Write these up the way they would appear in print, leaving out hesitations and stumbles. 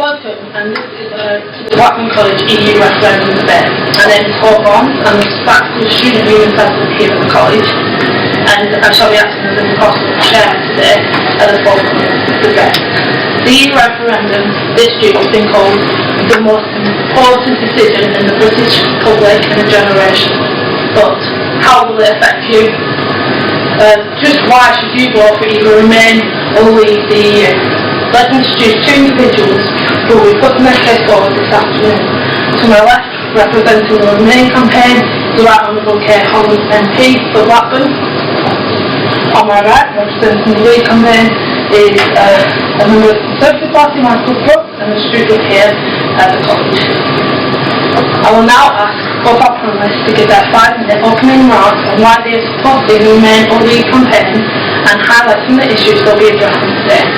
Welcome, and this is to the Blackburn College EU Referendum debate. My name is Hawthorne, and I'm the Blackburn Student Union President here at the college, and I shall be acting as an impossible chair today at the forefront of the debate. The EU referendum this year has been called the most important decision in the British public in a generation. But how will it affect you? Just why should you vote for either remain or leave the EU? Let's introduce two individuals who will be putting their case forward this afternoon. To my left, representing the Remain campaign, is the Right Honourable Kate Hollern MP for Blackburn. On my right, representing the Lead campaign, is a member of the Conservative Party, Michael Brooks, and a student here at the college. I will now ask both our panellists to give their 5-minute opening remarks on why they have supported the Remain or Lead campaign and highlight some of the issues they'll be addressing today.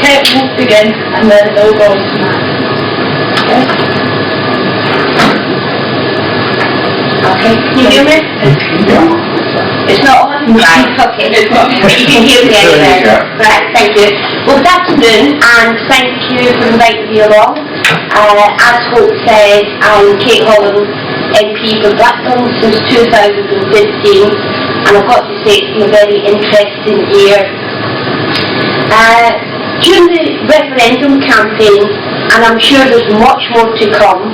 Kate will begin, and then they'll go on to Matt. Okay, can you hear me? Yeah. It's not on? Right, okay. You can hear me anyway. Right, thank you. Well, good afternoon, and thank you for inviting me along. As Hope said, I'm Kate Hollern, MP for Blackburn since 2015, and I've got to say it's been a very interesting year. During the referendum campaign, and I'm sure there's much more to come,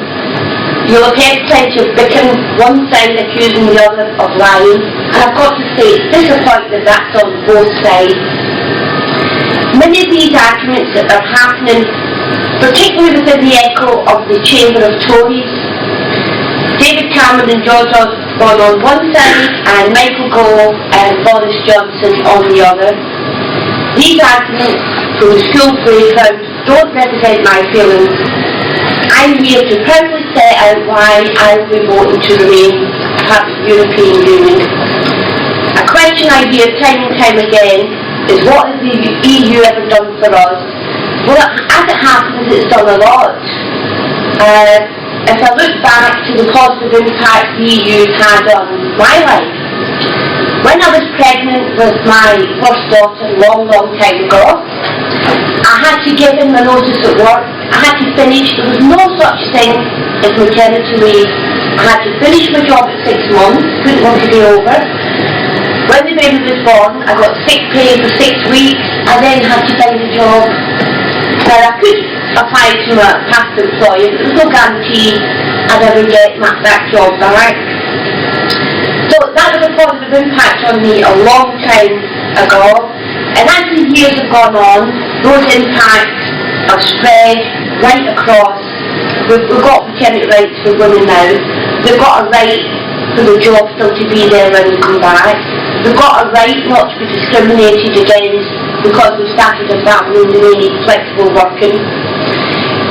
you'll have heard plenty of bickering, one side accusing the other of lying, and I've got to say it's disappointing that's on both sides. Many of these arguments that are happening, particularly within the echo of the chamber of Tories, David Cameron and George Osborne on one side, and Michael Gove and Boris Johnson on the other. These arguments from the school playground don't represent my feelings. I'm here to proudly set out why I will be voting to remain part of the European Union. A question I hear time and time again is, what has the EU ever done for us? Well, as it happens, it's done a lot. If I look back to the positive impact the EU had on my life, when I was pregnant with my first daughter a long time ago, I had to give in my notice at work. I had to finish. There was no such thing as maternity leave. I had to finish my job at 6 months, couldn't want to be over. When the baby was born, I got sick pay for 6 weeks. I then had to find a job. Now, I could apply to a past employer, but there was no guarantee I'd ever get that job back. So that was a positive impact on me a long time ago, and as the years have gone on, those impacts have spread right across. We've got maternity rights for women now. We've got a right for the job still to be there when we come back. We've got a right not to be discriminated against because we started a family and we need flexible working.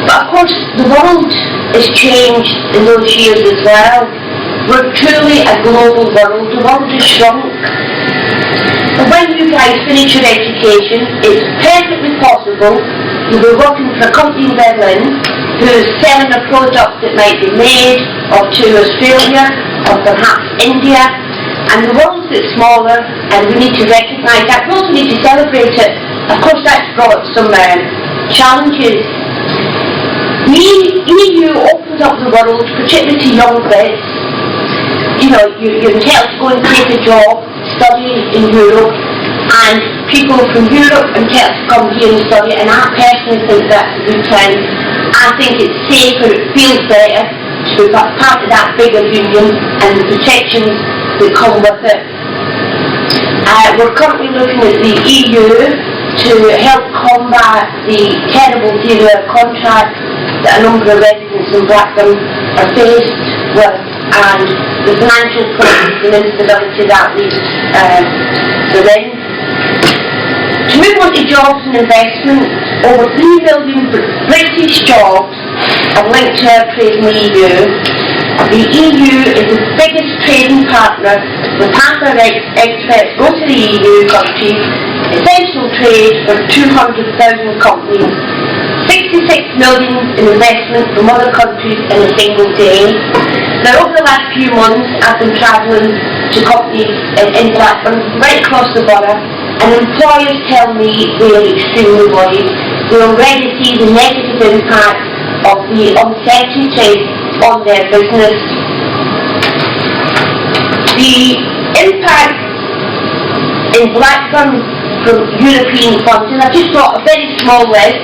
But of course, the world has changed in those years as well. We're truly a global world. The world has shrunk. But when you guys finish your education, it's perfectly possible you'll be working for a company in Berlin who's selling a product that might be made or to Australia or perhaps India. And the world gets smaller, and we need to recognise that. We also need to celebrate it. Of course, that's brought some challenges. The EU opens up the world, particularly to young Brits. You know, you're entitled to go and take a job, study in Europe, and people from Europe are entitled to come here and study, and I personally think that's a good time. I think it's safer, it feels better to be part of that bigger union and the protections that come with it. We're currently looking at the EU to help combat the terrible zero contract that a number of residents in Blackburn are faced with, and the financial problems and instability that leads they're in. To move on to jobs and investment, over 3 million British jobs are linked to our trade in the EU. The EU is the biggest trading partner, with half our exports go to the EU countries, essential trade for 200,000 companies, 66 million in investment from other countries in a single day. Now, over the last few months, I've been travelling to companies in Blackburn, right across the borough, and employers tell me they are extremely worried. we already see the negative impact of the uncertainty on their business. The impact in Blackburn from European funds, and I've just got a very small list,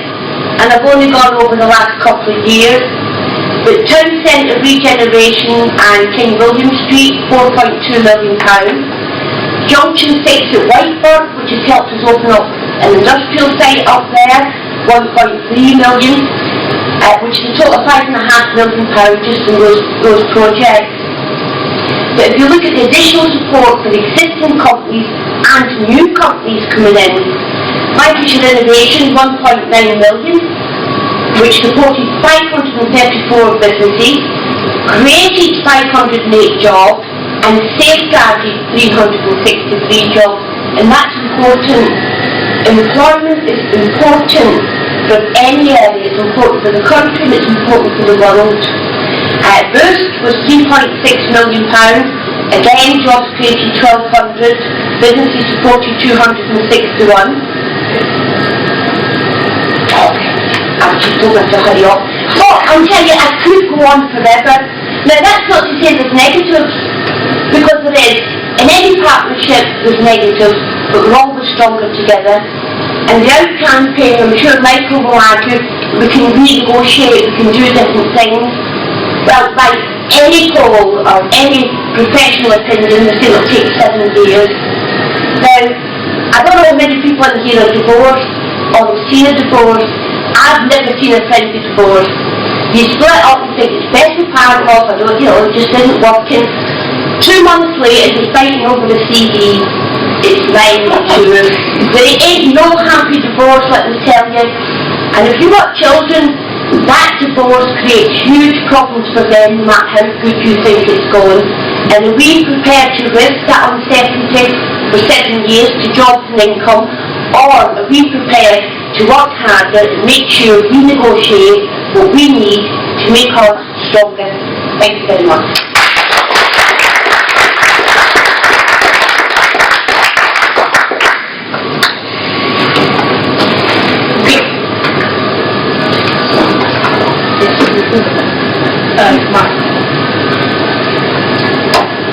and I've only gone over the last couple of years. But Town Centre regeneration and King William Street, £4.2 million. Junction 6 at Whiteford, which has helped us open up an industrial site up there, £1.3 million, which is a total of £5.5 million just for those projects. But if you look at the additional support for existing companies and new companies coming in, Lancashire Innovation, £1.9 million, which supported 534 businesses, created 508 jobs, and safeguarded 363 jobs. And that's important. Employment is important for any area. It's important for the country and it's important for the world. Boost was £3.6 million. Again, jobs created 1,200, businesses supported 261. I just don't have to hurry up. So, I'll tell you, I could go on forever. Now, that's not to say there's negatives, because there is. In any partnership, there's negatives, but we're always stronger together. And the out-campaign, I'm sure Michael will argue, we can renegotiate, we can do different things. Well, by any poll or any professional opinion, they say it'll take 7 years. Now, I don't know how many people in here are divorced or have seen a divorce. I've never seen a friendly divorce. You split up and think it's best to part off, I don't, it just isn't working. 2 months later, you're fighting over the CD. It's 9 to. There ain't no happy divorce, let me tell you. And if you've got children, that divorce creates huge problems for them, no matter how good you think it's going. And are we prepared to risk that uncertainty for 7 years to jobs and income? Or are we prepared to work harder and make sure we negotiate what we need to make us stronger? Thank you very much.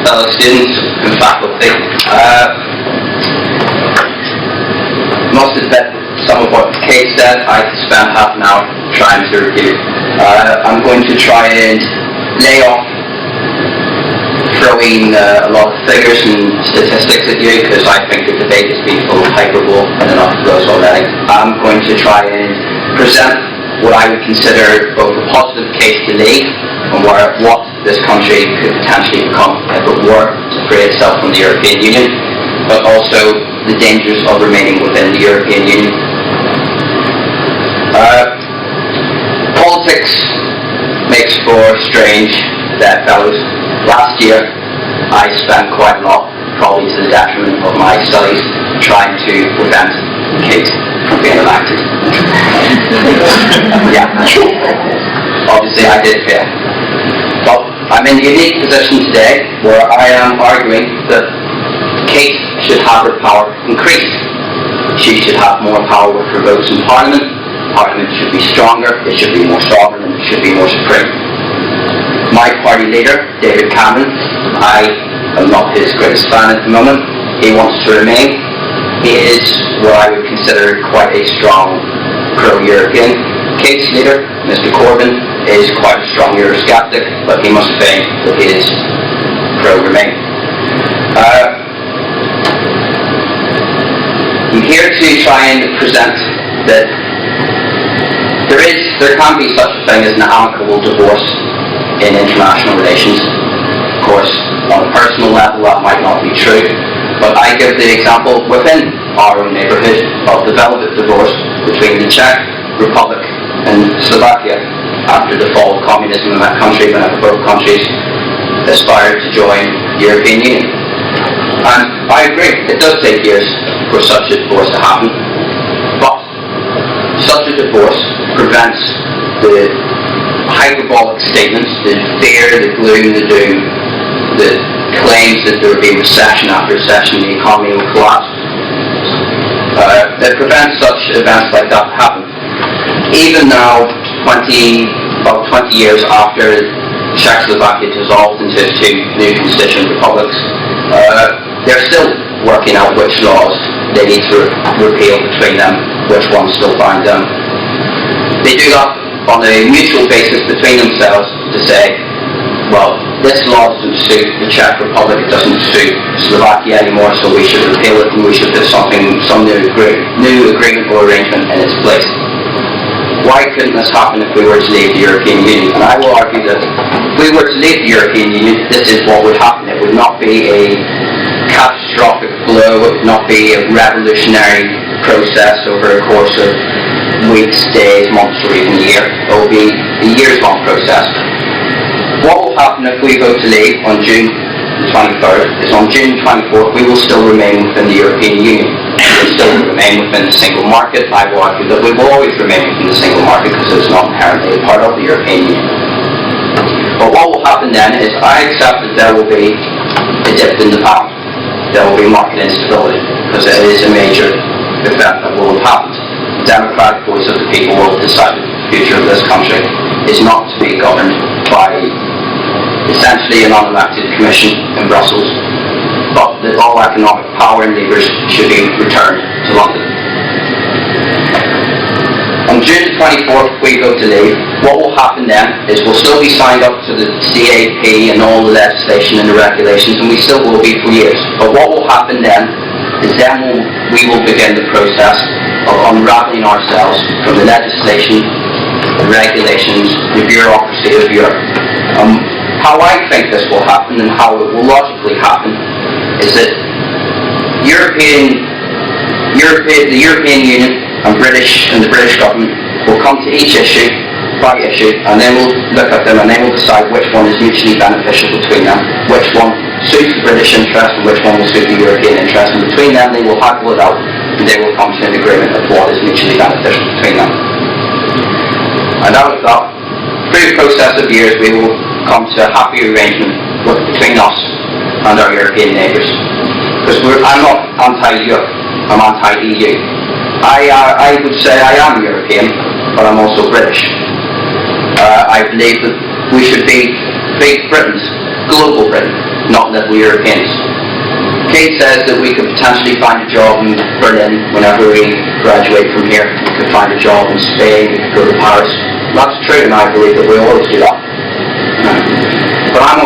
Fellow students and faculty, most of that, some of what Kate said, I spent half an hour trying to review. I'm going to try and lay off throwing a lot of figures and statistics at you, because I think the debate has been full of hyperbole and enough of those already. I'm going to try and present what I would consider both a positive case to leave and what this country could potentially become if it were to free itself from the European Union, but also the dangers of remaining within the European Union. Politics makes for strange bedfellows. Last year I spent quite a lot, probably to the detriment of my studies, trying to prevent Kate from being elected. Yeah, obviously I did fail. But I'm in the unique position today where I am arguing that Kate should have her power increased. She should have more power with her votes in Parliament. Parliament should be stronger, it should be more sovereign, and it should be more supreme. My party leader, David Cameron, I am not his greatest fan at the moment. He wants to remain. He is what I would consider quite a strong pro-European. Kate's leader, Mr Corbyn, is quite a strong Eurosceptic, but he must feign that he is pro-Remain. I'm here to try and present that there can be such a thing as an amicable divorce in international relations. Of course, on a personal level that might not be true, but I give the example within our own neighbourhood of the velvet divorce between the Czech Republic and Slovakia after the fall of communism in that country, whenever both countries aspired to join the European Union. And I agree, it does take years for such a divorce to happen, but such a divorce prevents the hyperbolic statements, the fear, the gloom, the doom, the claims that there will be recession after recession, the economy will collapse. It prevents such events like that from happening. even now, about 20 years after Czechoslovakia dissolved into two new constituent republics, they're still working out which laws they need to repeal between them, which ones still bind them. They do that on a mutual basis between themselves to say, well, this law doesn't suit the Czech Republic, it doesn't suit Slovakia anymore, so we should repeal it and we should put some new agreement or arrangement in its place. Why couldn't this happen if we were to leave the European Union? And I will argue that if we were to leave the European Union, this is what would happen. It would not be a catastrophic blow, it would not be a revolutionary process over a course of weeks, days, months, or even a year. It will be a years-long process. What will happen if we vote to leave on June 23rd is on June 24th we will still remain within the European Union. We will still remain within the single market. I will argue that we will always remain within the single market because it's not inherently a part of the European Union. But what will happen then is I accept that there will be a dip in the pound. There will be market instability because it is a major event that will have happened. The democratic voice of the people will decide the future of this country is not to be governed by essentially an unelected commission in Brussels, but that all economic power and levers should be returned to London. On June 24th, we vote to leave. What will happen then is we'll still be signed up to the CAP and all the legislation and the regulations, and we still will be for years. But what will happen then is we will begin the process of unraveling ourselves from the legislation, the regulations, the bureaucracy of Europe. How I think this will happen and how it will logically happen is that the European Union and the British government will come to each issue by issue, and they will look at them and they will decide which one is mutually beneficial between them, which one suits the British interest and which one will suit the European interest, and between them they will haggle it out and they will come to an agreement of what is mutually beneficial between them. And out of that, through a process of years, we will come to a happy arrangement between us and our European neighbours. Because I'm not anti-Europe, I'm anti-EU. I would say I am European, but I'm also British. I believe that we should be big Britons, global Britain, not little Europeans. Kate says that we could potentially find a job in Berlin whenever we graduate from here. We could find a job in Spain, we could go to Paris. That's true, and I believe that we always do that. But I've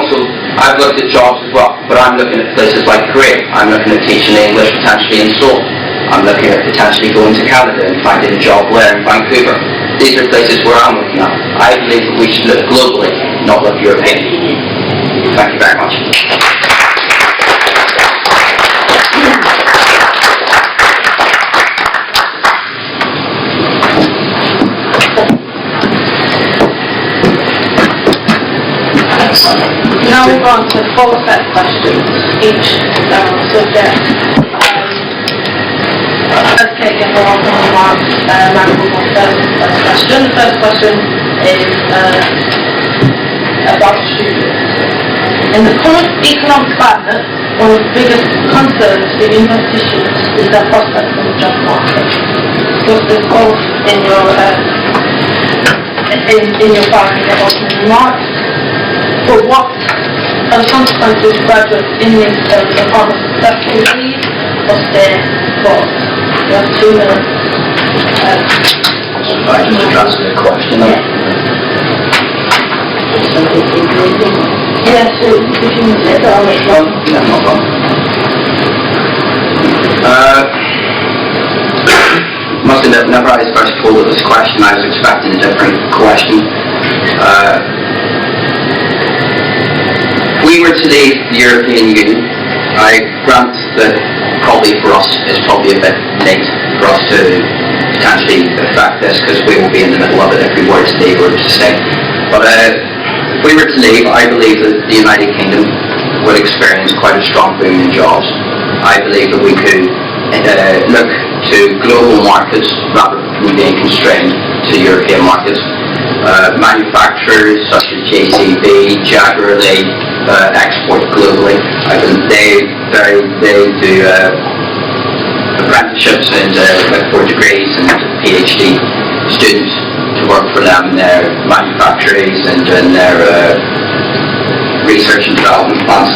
looked at jobs as well, but I'm looking at places like Korea. I'm looking at teaching English potentially in Seoul. I'm looking at potentially going to Canada and finding a job there in Vancouver. These are places where I'm looking at. I believe that we should look globally, not look European. Thank you very much. Now we've gone to 4 set questions, each subject. As Kate Hollern remarked, Michael wants first question. The first question is about students. In the current economic climate, one of the biggest concerns for university students is their prospects in the job market. Discuss this both in your opening remarks. But what are the consequences for graduates in these terms upon a successful leave or stay put? You have 2 minutes. I can address the question. Yes, if you can say that. Yeah, no problem. Must admit, whenever I was first told of this question, I was expecting a different question. If we were to leave the European Union, I grant that probably for us it's probably a bit late for us to potentially affect this because we will be in the middle of it if we were to leave or to stay. But if we were to leave, I believe that the United Kingdom would experience quite a strong boom in jobs. I believe that we could look to global markets rather than being constrained to European markets. Manufacturers such as JCB, Jaguar, they export globally. I think they do apprenticeships and for degrees and PhD students them in their manufactories and in their research and development plans.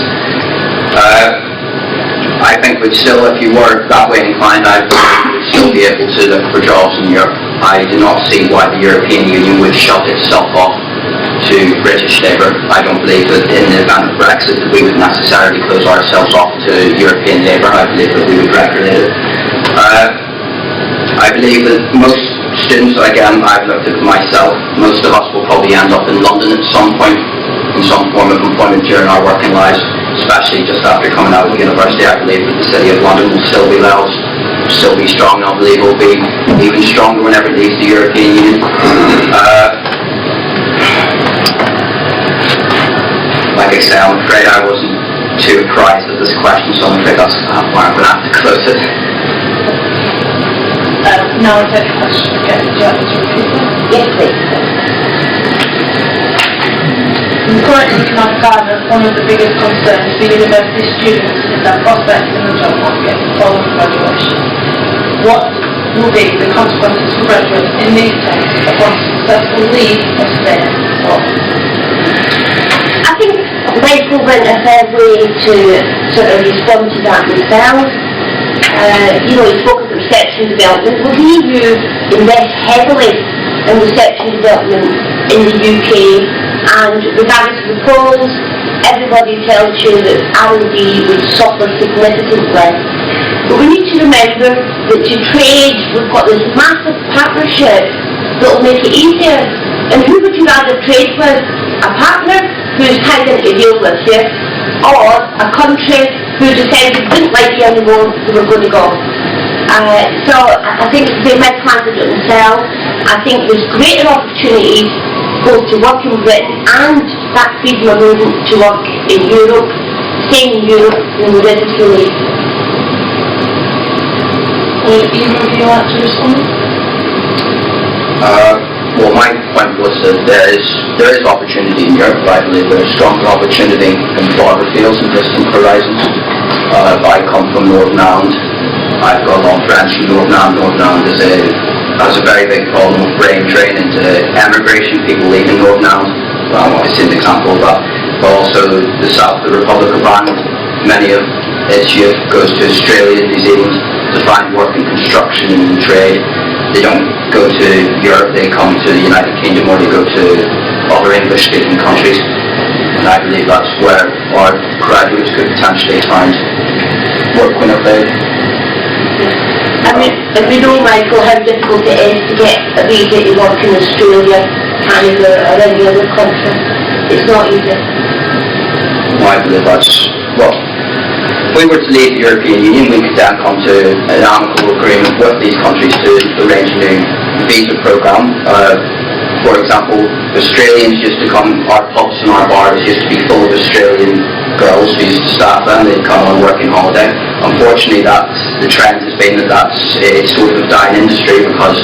I think we'd still, if you were that way inclined, I would still be able to look for jobs in Europe. I do not see why the European Union would shut itself off to British labour. I don't believe that in the event of Brexit that we would necessarily close ourselves off to European labour. I believe that we would regulate it. I believe that most students, again, I've looked at it myself, most of us will probably end up in London at some point, in some form of employment during our working lives, especially just after coming out of university. I believe that the City of London will still be loud, still be strong, and I believe it will be even stronger whenever it leaves the European Union. Like I say, I'm afraid I wasn't too apprised of this question, so I'm afraid that's why I'm going to have to close it. Now I'll take a question again. Do you have to repeat it? Yes, please. In the current economic climate, one of the biggest concerns for university students is their prospects in the job market following graduation. What will be the consequences for graduates in these terms upon successful leave or stay abroad? I think Michael went a fair way to sort of respond to that themselves. He spoke of research and development. Well, the EU invests heavily in research and development in the UK, and regardless of the polls, everybody tells you that R&D would suffer significantly. But we need to remember that to trade, we've got this massive partnership that will make it easier. And who would you rather trade with? A partner who's tied into a deal with you, or a country who decided didn't like you anymore, they were going to go. So I think they might plan to do it themselves. I think there's greater opportunities both to work in Britain and that freedom of movement to work in Europe, staying in Europe than there is to leave. Either of you want to respond? Well, my point was that there is opportunity in Europe. I believe there's stronger opportunity in farther fields and distant horizons. I come from Northern Ireland. I've got a lot of friends from Northern Ireland. Northern Ireland has a very big problem with brain drain into emigration, people leaving Northern Ireland. Well, I've seen an example of that. But also the south, the Republic of Ireland, many of its youth goes to Australia and New Zealand to find work in construction and trade. They don't go to Europe, they come to the United Kingdom, or they go to other English-speaking countries. And I believe that's where our graduates could potentially find work whenever they... I mean, and we know, Michael, how difficult it is to get a visa to work in Australia, Canada, or any other country. It's not easy. I believe that's... Well, if we were to leave the European Union, we could then come to an amicable agreement with these countries to arrange a new visa programme. For example, Australians used to come, our pubs and our bars used to be full of Australian girls who used to staff them, they'd come on working holiday. Unfortunately, the trend has been that that's a sort of dying industry because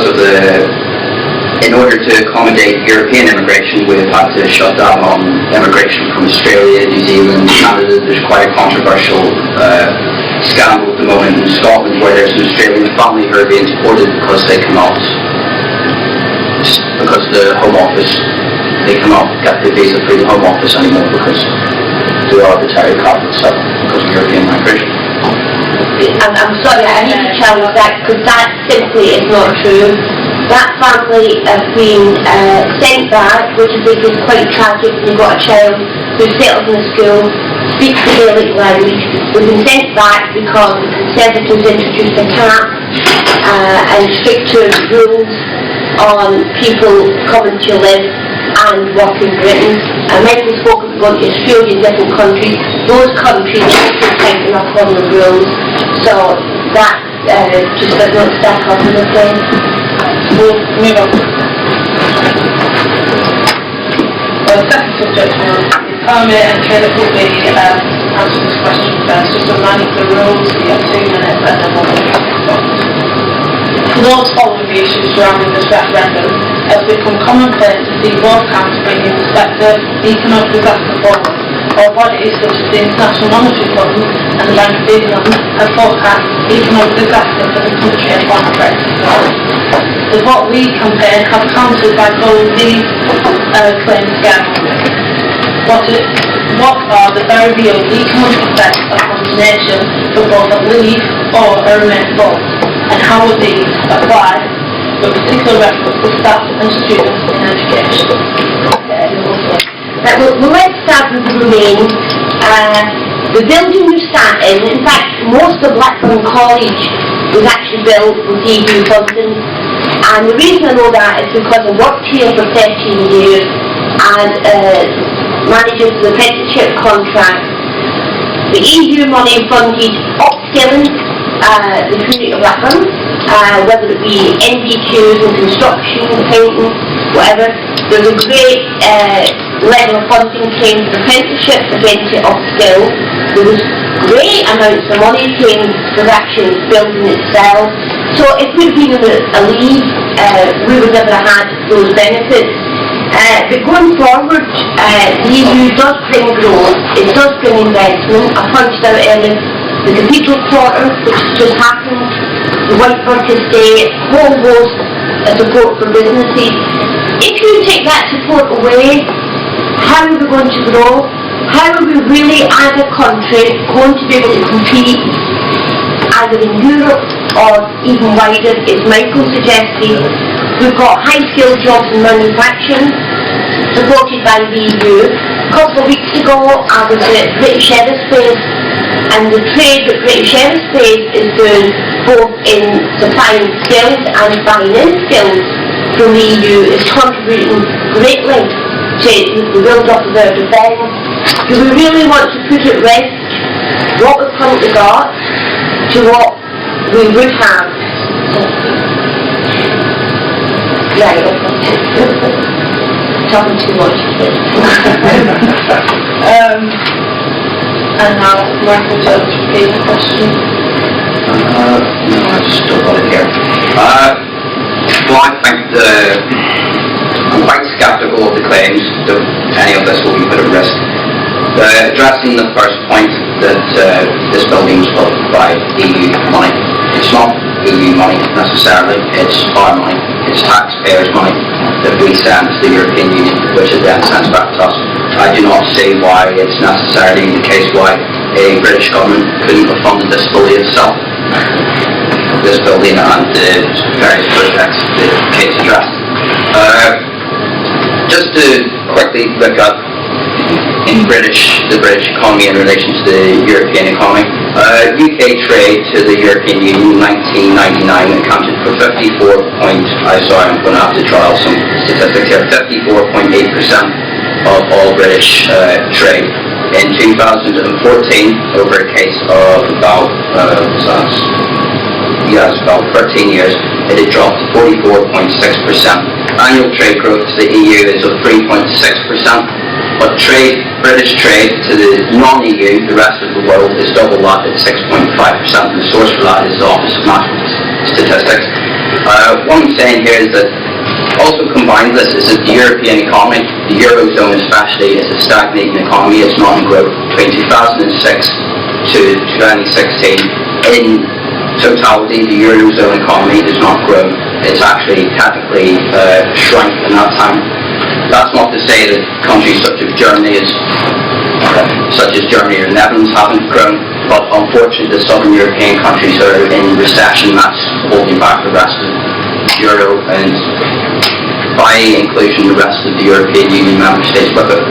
of in order to accommodate European immigration, we've had to shut down on immigration from Australia, New Zealand, Canada. There's quite a controversial scandal at the moment in Scotland where there's an Australian family who are being deported because they cannot, because the Home Office, they cannot get the visa through the Home Office anymore because the arbitrary Catholic stuff because of European migration. I'm sorry, I need to challenge that because that simply is not true. That family have been sent back, which I think is quite tragic. They've got a child who's settled in a school, speaks the Gaelic language. They've been sent back because the Conservatives introduced a cap and stricter rules on people coming to live and work in Britain. Michael spoke of going to Australia and different countries. Those countries also tighten up on the rules. So that just does not stack up, I'm afraid. We'll move on. The second subject on Parliament and Caleb will be answering this question first. Just a reminder of the rules, we have 2 minutes and then we'll respond. Those following the issues surrounding this referendum has become commonplace to see both camps bringing respective economic disaster forward, or bodies such as the International Monetary Fund and the Bank of England have forecast economic disaster for the country and on Brexit. with what we compared have countered by calling these claims scaremongering. What are the very real economic effects of condemnation for both a leave or a remain full? And how would these apply with particular reference to staff and students in education? Well, let's start with the remain. The building we sat in fact, most of Blackburn College was actually built with EU funding. And the reason I know that is because I worked here for 13 years and managed the apprenticeship contract. The EU money funded upskilling the community of Blackburn, whether it be NVQs in construction, painting, whatever. There's a great level of funding came for apprenticeships again to upskill. There was great amounts of money came for actually building itself. So if we'd been a leave, we would never have had those benefits. But going forward, the EU does bring growth, it does bring investment. I pointed out earlier the cathedral quarter, which just happened, the Whitebird estate, whole host of support for businesses. If you take that support away, how are we going to grow? How are we really, as a country, going to be able to compete either in Europe or even wider? As Michael suggested, we've got high-skilled jobs in manufacturing, supported by the EU. A couple of weeks ago, I was at British Aerospace, and the trade that British Aerospace is doing, both in supplying skills and buying in skills from the EU, is contributing greatly to the build-up of our defence. Do we really want to put at rest what we've currently got to what we would have? Right, talking too much. And now Michael to repeat the question. No, I just still got it here. Well, I think I'm quite sceptical of the claims that any of this will be put at risk. Addressing the first point that this building was built by EU money. It's not EU money necessarily, it's our money, it's taxpayers' money that we send to the European Union, which is then sent back to us. I do not see why it's necessarily the case why a British government couldn't have funded this fully itself. This building and the various projects that Kate's addressed. Just to quickly look at the British economy in relation to the European economy. UK trade to the European Union in 1999 accounted for I'm going to have to draw some statistics here, 54.8% of all British trade. In 2014, over a case of about 13 years, it had dropped to 44.6%. Annual trade growth to the EU is of 3.6%, but British trade to the non-EU, the rest of the world, is double that at 6.5%, and the source for that is the Office of National Statistics. What I'm saying here is that also combined with this is that the European economy, the Eurozone especially, is a stagnating economy. It's not in growth. Between 2006 to 2016, in totality, the Eurozone economy has not grown. It's actually technically shrunk in that time. That's not to say that countries such as Germany or Netherlands haven't grown, but unfortunately the southern European countries are in recession. That's holding back the rest of Euro, and by inclusion the rest of the European Union member states with it.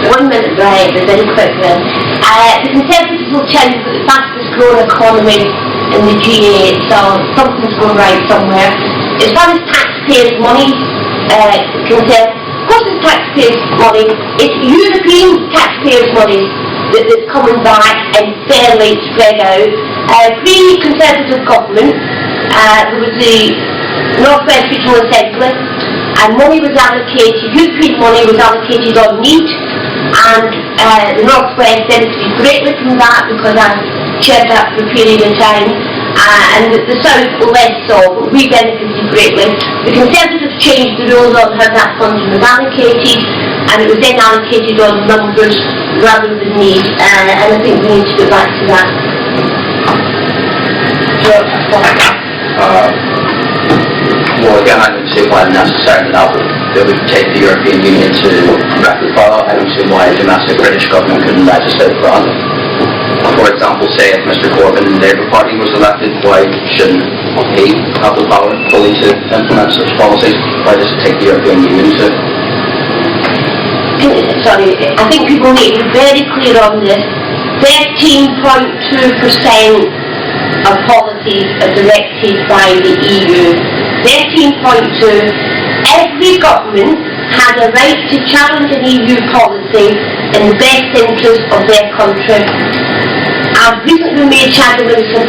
One minute, right, but very quickly. The Conservatives will tell you that the fastest growing economy in the G8, so something's going right somewhere. As far as taxpayers' money, of course it's taxpayers' money, it's European taxpayers' money that's coming back and fairly spread out. Pre-Conservative government, there was the North West Regional Assembly, and money was allocated, European money was allocated on need, and the North West benefited greatly from that because I chaired that for a period of time, and the South less so, but we benefited greatly. The Conservatives changed the rules on how that funding was allocated, and it was then allocated on numbers rather than need, and I think we need to go back to that. Well, again, I don't see why necessarily that would take the European Union to reconcile. I don't see why a domestic British government couldn't legislate for it. For example, say if Mr Corbyn and the Labour Party was elected, why shouldn't he have the power fully to implement such policies? Why does it take the European Union to? Sorry, I think people need to be very clear on this. 13.2% of policies are directed by the EU. 13.2. Every government has a right to challenge an EU policy in the best interest of their country. I've recently made Shadow Minister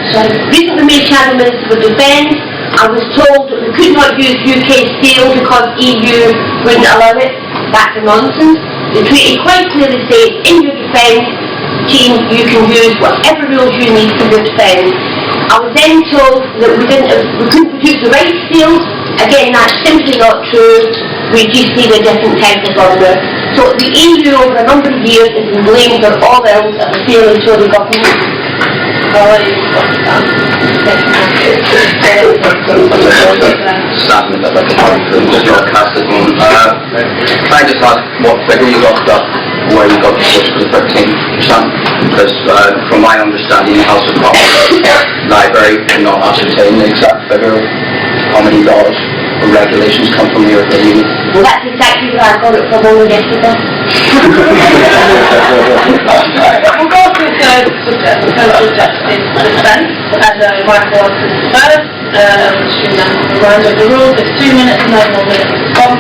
for Defence. I was told that we could not use UK steel because EU wouldn't allow it. That's nonsense. The treaty quite clearly says in your defence team you can use whatever rules you need for your defence. I was then told that we couldn't use the right steel. Again, that's simply not true. We just need a different type of government. So the EU over a number of years has been blamed for all else of the failing Tory government. Statement that the party could just broadcast at the moment. Can I just ask what figure you got that, where you got the push for the 13%? Because from my understanding, the House of Commons Library cannot ascertain the exact figure of how many laws or regulations come from the European Union. Well, that's exactly where I got it from only yesterday. We'll go through the proposal justice defence, and Michael was the first. Reminder of the rules, it's 2 minutes and no more minutes to respond.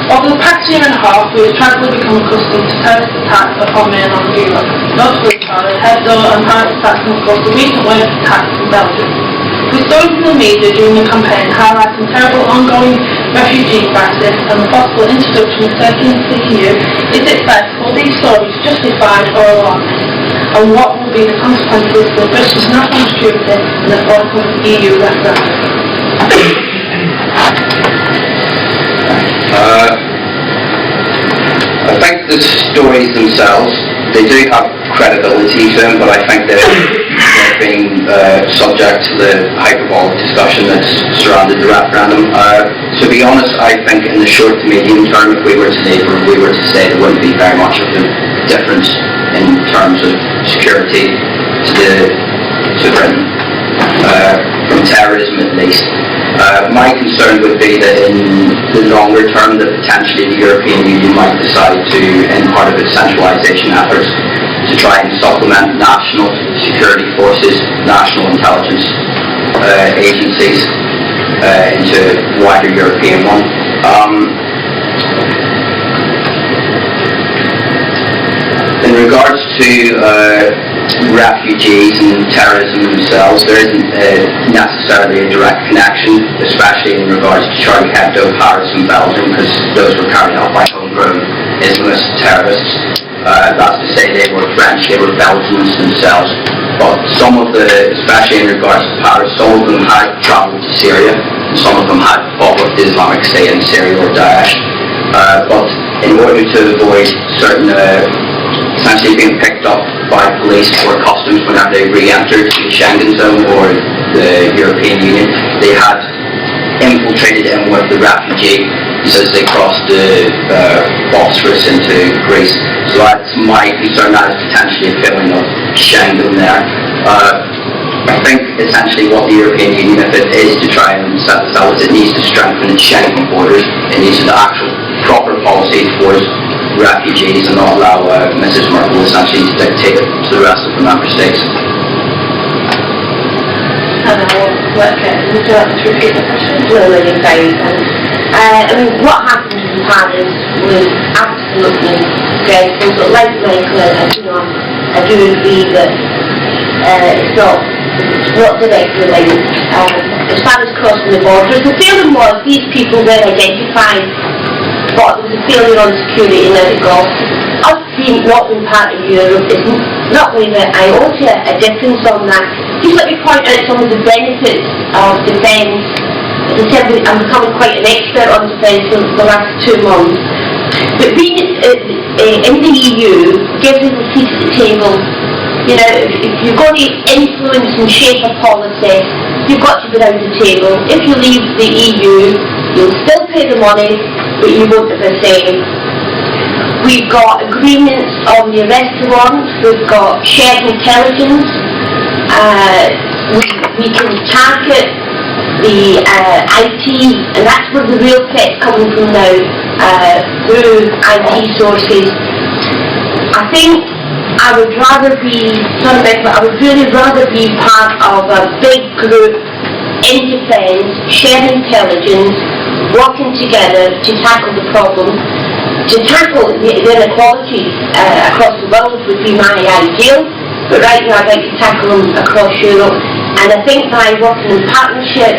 Over the past year and a half, we have tragically become accustomed to terrorist attacks upon mainland Europe, notably Charlie Hebdo and pirate attacks, and of course the recent wave of attacks in Belgium. We saw in the media during the campaign highlighting terrible ongoing refugee crisis and the possible introduction of Turkey into the EU. Is it fair to call these stories justified or alarming? And what will be the consequences for British national security in the forthcoming EU referendum? I think the stories themselves, they do have credibility to them, but I think they've been subject to the hyperbolic discussion that's surrounded the referendum. To be honest, I think in the short to medium term, if we were to leave or if we were to stay, there wouldn't be very much of a difference in terms of security to Britain, from terrorism at least. My concern would be that in the longer term that potentially the European Union might decide to, in part of its centralisation efforts, to try and supplement national security forces, national intelligence agencies into a wider European one. In regards to refugees and terrorism themselves, there isn't necessarily a direct connection, especially in regards to Charlie Hebdo, Paris and Belgium, because those were carried out by homegrown Islamist terrorists. That's to say they were French, they were Belgians themselves. But some of especially in regards to Paris, some of them had travelled to Syria, and some of them had fought with the Islamic State in Syria or Daesh. But in order to avoid certain essentially being picked up by police or customs whenever they re-entered the Schengen zone or the European Union, they had infiltrated in with the refugees as they crossed the Bosphorus into Greece. So that's my concern, that is potentially a filling of Schengen there. I think essentially what the European Union, if it is to try and set this out, is it needs to strengthen its Schengen borders. It needs an actual proper policy towards refugees and not allow Mrs Merkel essentially to dictate it to the rest of the member states. And would you like to repeat the question? Really very I mean, what happened in Paris was absolutely dreadful. So like Michael, I do agree that it's not directly linked. As far as crossing the border, the feeling was these people were identified, but there was a failure on security in Italy. Us being not being part of Europe is not really an iota a difference on that. Just let me point out some of the benefits of defence. I'm becoming quite an expert on defence in the last 2 months. But being in the EU gives us a seat at the table You know, if you're going to influence and shape a policy, you've got to be round the table. If you leave the EU, you'll still pay the money, but you won't have a say. We've got agreements on the arrest warrants, we've got shared intelligence, we can target the IT, and that's where the real threat's coming from now, through IT sources. I think I would rather be, I would really rather be part of a big group in defence, sharing intelligence, working together to tackle the problem. To tackle the inequalities across the world would be my ideal, but right now I'd like to tackle them across Europe. And I think by working in partnership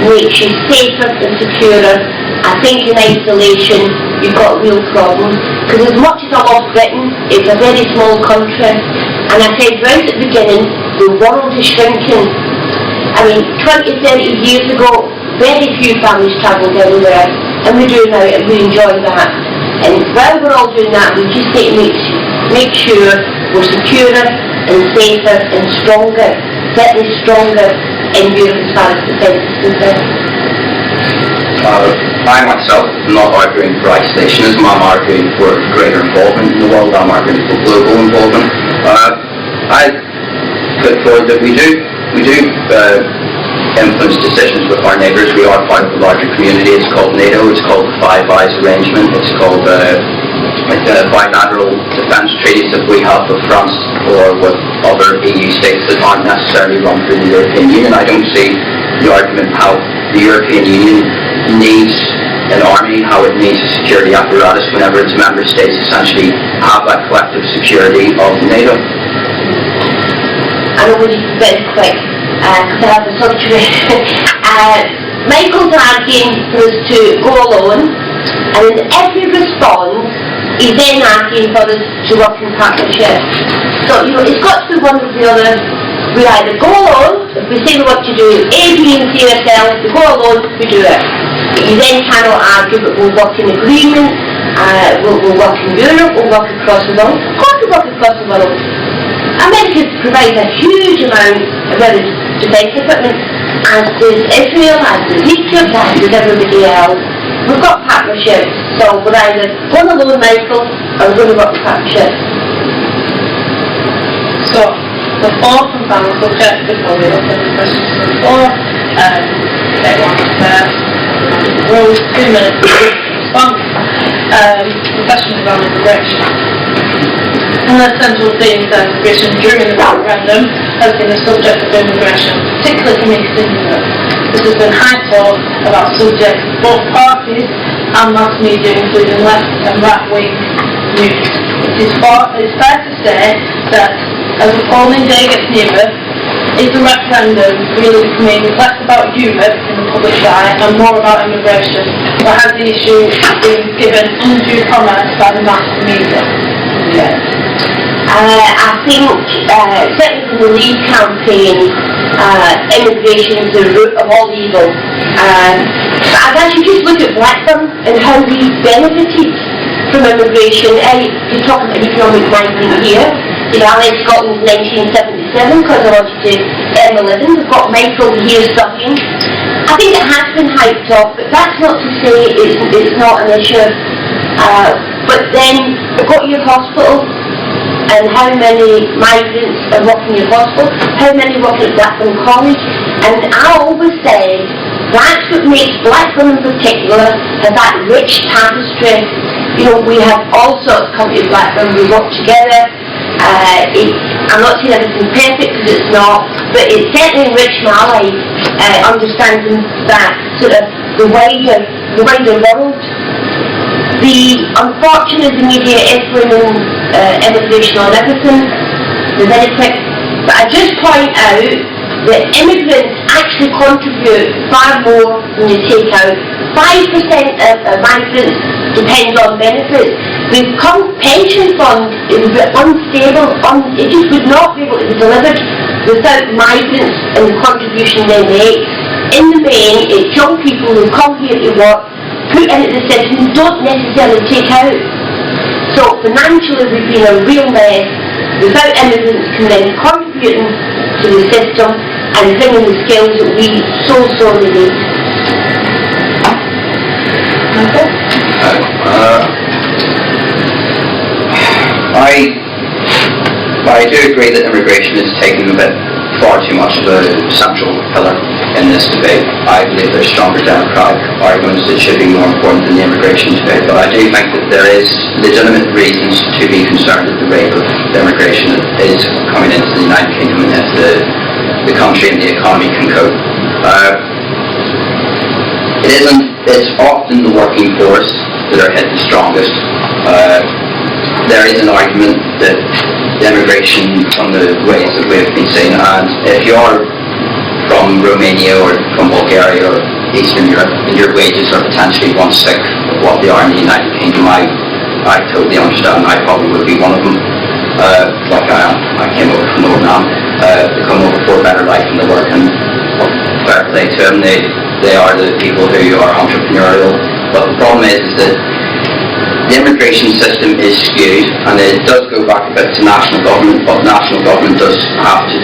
makes you safer and securer. I think in isolation you've got real problems. Because as much as I love Britain, it's a very small country. And I said right at the beginning, the world is shrinking. I mean, 20, 30 years ago, very few families travelled anywhere. And we do now, and we enjoy that. And while we're all doing that, we just need to make sure we're securer and safer and stronger, certainly stronger in Europe as far as defence is concerned. I myself am not arguing for isolationism, I'm arguing for greater involvement in the world, I'm arguing for global involvement. I put forward that we do influence decisions with our neighbours. We are part of a larger community. It's called NATO, it's called the Five Eyes Arrangement, it's called the bilateral defence treaties that we have with France or with other EU states that aren't necessarily run through the European Union. I don't see the argument how the European Union needs an army, how it needs a security apparatus whenever its member states essentially have that collective security of NATO. I know we need to be very quick, because I have a surgery. Michael's arguing for us to go alone, and in every response, he's then asking for us to work in partnership. So, you know, it's got to be one or the other. We either go alone, if we say we want to do A, B, and C ourselves, we go alone, we do it. But you then cannot argue that we'll work in agreement, we'll work in Europe, we'll work across the world. Of course we'll work across the world. America provides a huge amount of defence equipment, as does Israel, as does Egypt, as does everybody else. We've got partnerships, so we're either going alone, Michael, or we're going to work in partnership. So, the floor from panel subject before we open the questions from the floor. Everyone rules 2 minutes to response. The question is on immigration. One of the central themes of immigration during the referendum has been the subject of immigration, particularly in Eastern Europe. This has been high talk about subjects of both parties and mass media, including left and right-wing news. It is fair to say that as the polling day gets nearer, is the referendum really becoming less about Europe in the public eye and more about immigration, or has the issue been given undue prominence by the mass media? I think, certainly from the Leave campaign, immigration is the root of all evil. But I'd actually just look at Blackburn and how we benefited from immigration. You talk about economic migrant here. You know, I left Scotland in 1977 because I wanted to earn a living. We've got Michael here studying. I think it has been hyped up, but that's not to say it's not an issue. But then, go to your hospital, and how many migrants are working in your hospital, how many work at Blackburn College, and I always say that's what makes Blackburn in particular have that rich tapestry. You know, we have all sorts come to Blackburn, we work together. I'm not saying everything's perfect because it's not, but it's certainly enriched my life, understanding that sort of the wider world. Unfortunately, the media is blaming immigration on everything. They're very quick. But I just point out that immigrants actually contribute far more than they take out. 5% of migrants depend on benefits. The pension fund is unstable, it just would not be able to be delivered without migrants and the contribution they make. In the main, it's young people who come here to work, put into the system, don't necessarily take out. So financially we've been a real mess, without immigrants can then contributing to the system and bringing the skills that we so sorely need. I do agree that immigration is taking a bit far too much of a central pillar in this debate. I believe there's stronger democratic arguments that should be more important than the immigration debate, but I do think that there is legitimate reasons to be concerned at the rate of immigration that is coming into the United Kingdom and if the country and the economy can cope. It's often the working force that are hit the strongest. There is an argument that immigration from the ways that we've been seeing, and if you're from Romania or from Bulgaria or Eastern Europe and your wages are potentially 1/6 of what they are in the United Kingdom, I totally understand. I probably would be one of them, like I am. I came over from Northern Ireland, to come over for a better life in the work, and fair play to them. They are the people who are entrepreneurial, but the problem is that the immigration system is skewed, and it does go back a bit to national government, but national government does have to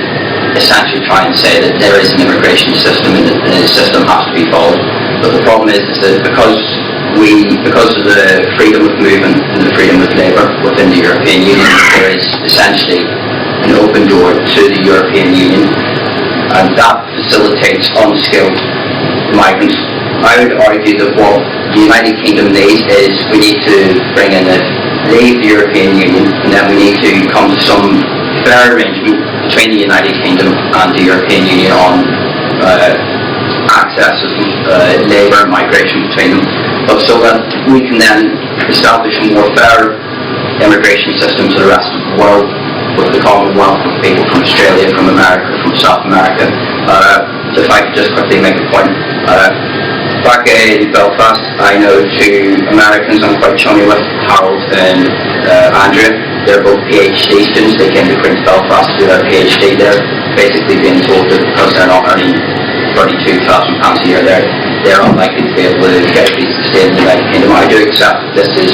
essentially try and say that there is an immigration system and the system has to be followed. But the problem is that because of the freedom of movement and the freedom of labour within the European Union, there is essentially an open door to the European Union, and that facilitates unskilled migrants. I would argue that what the United Kingdom needs is we need to leave the European Union, and then we need to come to some fair arrangement between the United Kingdom and the European Union on access of labour and migration between them, but so that we can then establish a more fair immigration system to the rest of the world, with the Commonwealth, with people from Australia, from America, from South America. If I could just quickly make a point. Back in Belfast, I know two Americans I'm quite chummy with, Harold and Andrea. They're both PhD students. They came to Queen's Belfast to do their PhD. They're basically being told that because they're not earning £32,000 a year, they're unlikely to be able to get a visa to stay in the United Kingdom. I do accept that this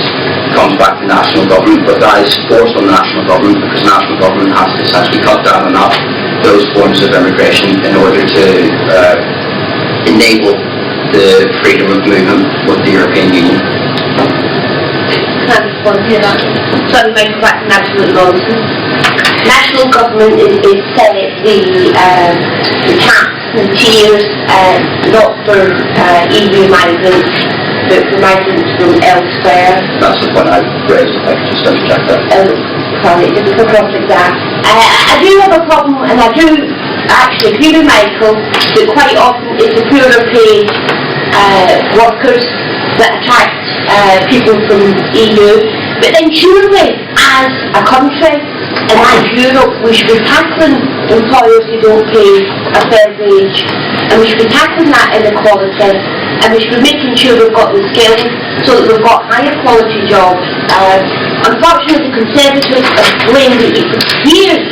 comes back to national government, but that is forced on the national government because national government has to essentially cut down on those forms of immigration in order to enable the freedom of movement with the European Union. Can I respond to that? So I'm going back to absolute nonsense. National government is set the caps and tiers not for EU migrants, but for migrants from elsewhere. That's the point I raised, if I could just interject that. Sorry, didn't come across like that. I do have a problem, and I do actually agree with Michael that quite often it's the poorer paid workers that attract people from EU. But then surely, as a country, and as Europe, we should be tackling employers who don't pay a fair wage, and we should be tackling that inequality, and we should be making sure we've got the skills so that we've got higher quality jobs. Unfortunately, the Conservatives have blamed it for years.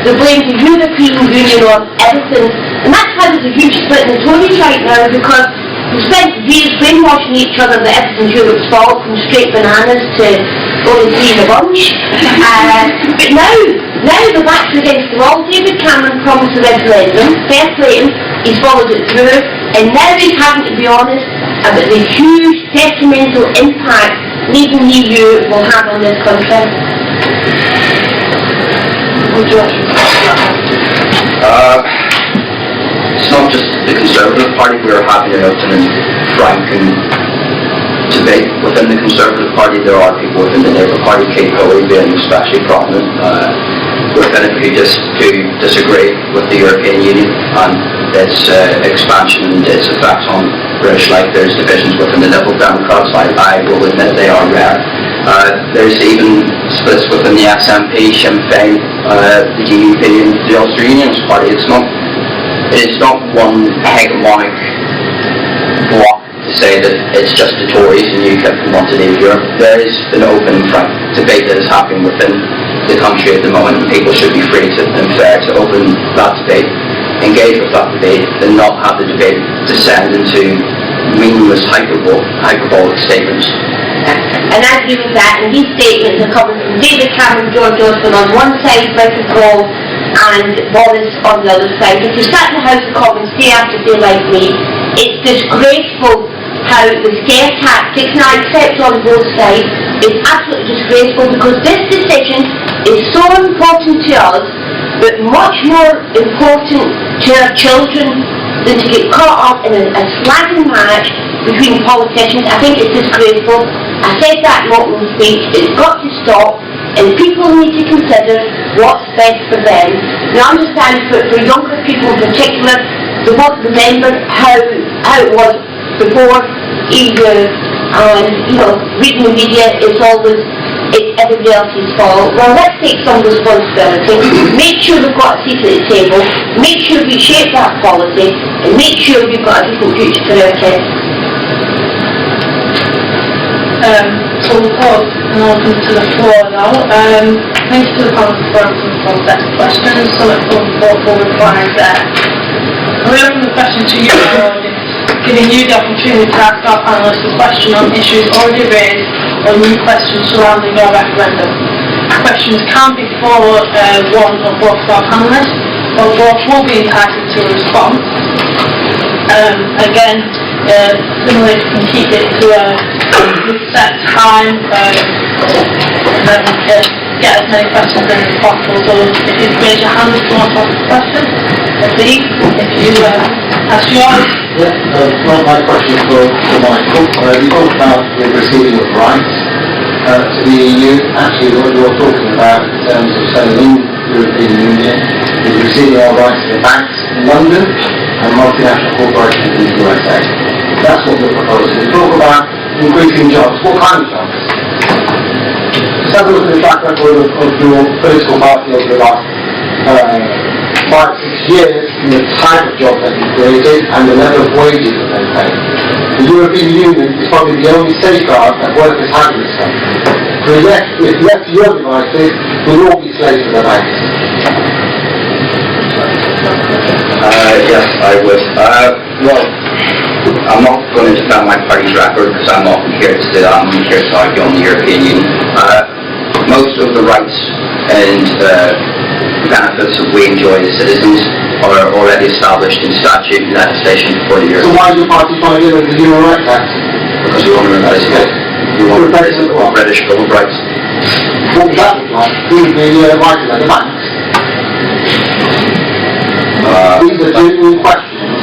They blame the European Union on everything, and that's why there's a huge split in the Tories right now, because we spent years brainwashing each other that everything's Europe's fault, from straight bananas to only tea and a bunch. But now they're actually against the wall. David Cameron promised a referendum, fair play him, he's followed it through, and now he's having to be honest about the huge detrimental impact leaving the EU will have on this country. It's not just the Conservative Party. We're having an open and frank debate within the Conservative Party. There are people within the Labour Party, Kate Hollern being especially prominent, within it who disagree with the European Union and its expansion and its effects on British life. There's divisions within the Liberal Democrats. I will admit they are rare. There's even splits within the SNP, Sinn Féin, the DUP and the Ulster Unionist Party. It's not one hegemonic bloc to say that it's just the Tories and UKIP who want to leave Europe. There is an open and frank debate that is happening within the country at the moment, and people should be free and fair to open that debate, engage with that debate, and not have the debate descend into meaningless hyperbolic statements. And I agree with that, and these statements are coming from David Cameron, George Osborne on one side, Michael Gove and Boris on the other side. If you sat in the House of Commons day after day like me, it's disgraceful how the scare tactics, and I accept on both sides, is absolutely disgraceful, because this decision is so important to us, but much more important to our children than to get caught up in a slagging match between politicians. I think it's disgraceful. I said that in opening speech. It's got to stop, and people need to consider what's best for them. Now, I understand for younger people in particular, they won't remember how it was before either, reading the media is always everybody else's fault. Well, let's take some responsibility, make sure we've got a seat at the table, make sure we shape that policy, and make sure we've got a decent future for our kids. So we'll pause and open to the floor now. Thanks to the panel for answering some sets of questions, some thoughtful replies there. We open the question to you, our audience, giving you the opportunity to ask our panellists a question on issues already raised or new questions surrounding our referendum. Questions can be for one or both of our panellists, or both will be entitled to a response. Again, similarly, you can keep it to a set time, get as many questions in as possible. So if you raise your hand if you want to ask a question, please, if you ask yours. Well, my question is for Michael. You talked about the receiving of rights to the EU. Actually, what you're talking about in terms of saying in the European Union is receiving our rights to the banks in London and multinational corporations in the USA. That's what you're proposing. You talk about increasing jobs. What kind of jobs? Just have a look at the track record of your political party over the last 5-6 years, and the type of job that you've created and the level of wages that they pay. The European Union is probably the only safeguard that workers have in this country. So if left to your devices, we'll all be slaves to the banks. Yes, I would. Well, I'm not going to defend my party's record because I'm not here to do that. I'm here to argue on the European Union. Most of the rights and benefits that we enjoy as citizens are already established in statute and legislation before the European Union. So why is your party trying to get rid of the Human Rights Act? Because we want to replace it. We want to replace it with British Bill of Rights. What would that look like? Who would be writing at the banks? These are genuine questions.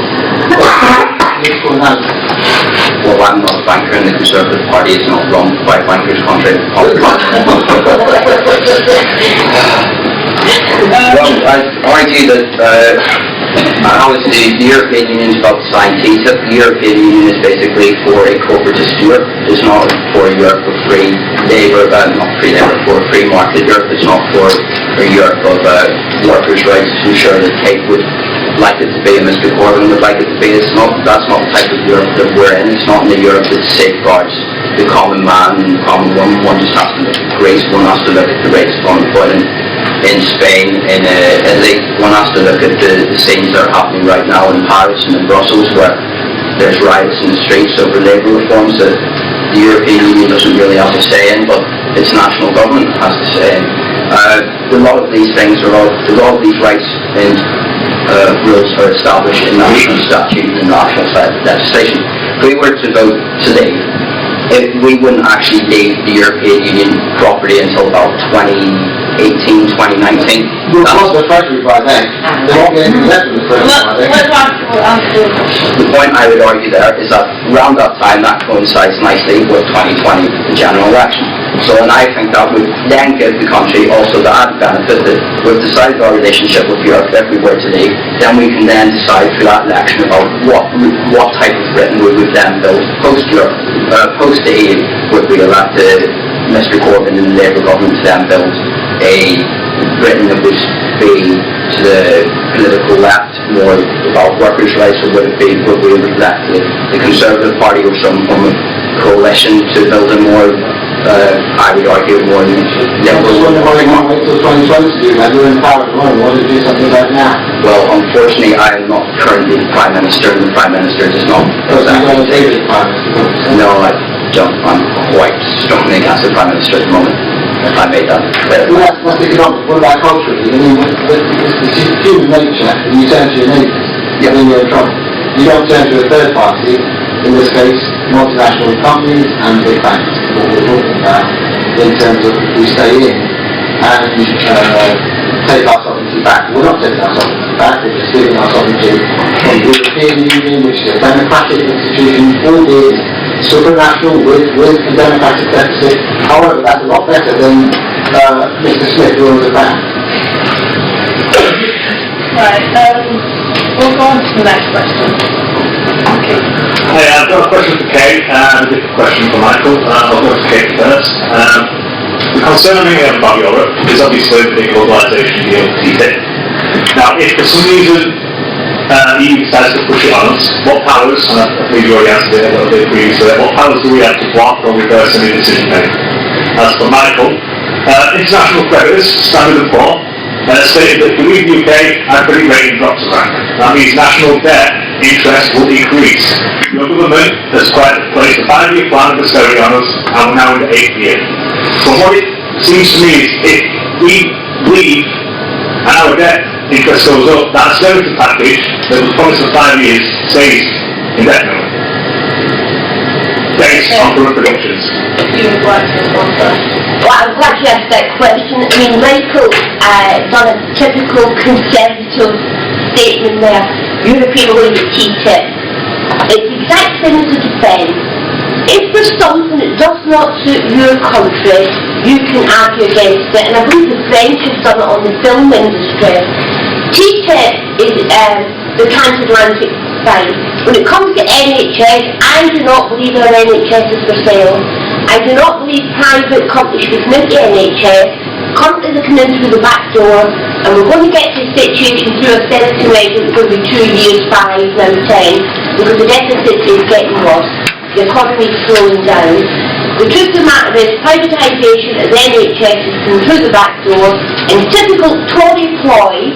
Well, I'm not a banker, and the Conservative Party is not run by bankers, contrary to Well, I argue that the European Union is about design TTIP. The European Union is basically for a corporatist Europe. It's not for a Europe of free labour, not free labour, for a free market Europe. It's not for a Europe of workers' rights. I'm sure that Kate would like it to be, and Mr. Corbyn would like it to be. That's not the type of Europe that we're in. It's not in the Europe that safeguards the common man and the common woman. One just has to look at Greece, one has to look at the rates of unemployment in Spain, in Italy. One has to look at the scenes that are happening right now in Paris and in Brussels, where there's riots in the streets over labour reforms that the European Union doesn't really have a say in, but its national government has to say in. A lot of these things a lot of these rights and rules are established in national statute and national legislation. If we were to vote to leave, we wouldn't actually leave the European Union properly until about 2018, 2019. You'll close the treasury by then. They won't get anything left in the treasury by then. The point I would argue there is that around that time that coincides nicely with 2020, the general election. So, and I think that would then give the country also the added benefit that we've decided our relationship with Europe if we were to leave, then we can then decide through that election about what type of Britain we would then build post-Europe, post the EU. Would we elect Mr. Corbyn and the Labour government to then build a Britain that would be to the political left, more about workers' rights, or would we elect the Conservative Party or some form of coalition to build a more I would argue, more than I was wondering why you can't wait till 2020 to do that. You're in power at the moment. Why don't you do something about it now? Well, unfortunately, I am not currently the Prime Minister, and the Prime Minister does not Because you're going to Prime Minister. No, I don't. I'm quite strongly against the Prime Minister at the moment. If I made that clear. Well, that's economic. What about culturally? I mean, it's human nature. You turn to your neighbours, then you're in trouble. You don't turn to a third party, in this case, multinational companies and big banks, what we're talking about, in terms of we stay in and take our sovereignty back. We're not taking our sovereignty back, we're just giving our sovereignty from the European Union, which is a democratic institution, albeit supranational with a democratic deficit. However, that's a lot better than Mr. Smith rules it back. Right, we'll go on to the next question. Okay. Hey, I've got a question for Kate and a different question for Michael. I'll go to Kate first. The concern we have about Europe is obviously the big globalisation deal, TTIP. Now, if for some reason EU decides to push it on us, what powers, and I think you already answered it a little bit previously, what powers do we have to block or reverse any decision making? As for Michael, international creditors, Standard & Poor's, stated that if we leave the UK, our credit rating drops a rank. That means national debt interest will increase. Your government has quite placed a 5-year plan of austerity on us, and we're now in the 8th year. So what it seems to me is, if we leave and our debt interest goes up, that austerity package that was promised for 5 years stays indefinitely. Based on current predictions. You would like to respond first. Well, I'm glad you asked that question. I mean, Michael done a typical conservative statement there. European way with TTIP. It's the exact same as a defence. If there's something that does not suit your country, you can argue against it. And I believe the French have done it on the film industry. TTIP is the transatlantic side. When it comes to NHS, I do not believe our NHS is for sale. I do not believe private companies should come into NHS. Companies are coming in through the back door, and we're going to get to a situation through austerity measures. It's going to be 2 years, 5, now 10, because the deficit is getting worse. The economy is slowing down. The truth of the matter is, privatisation of the NHS is coming through the back door, and typical Tory ploy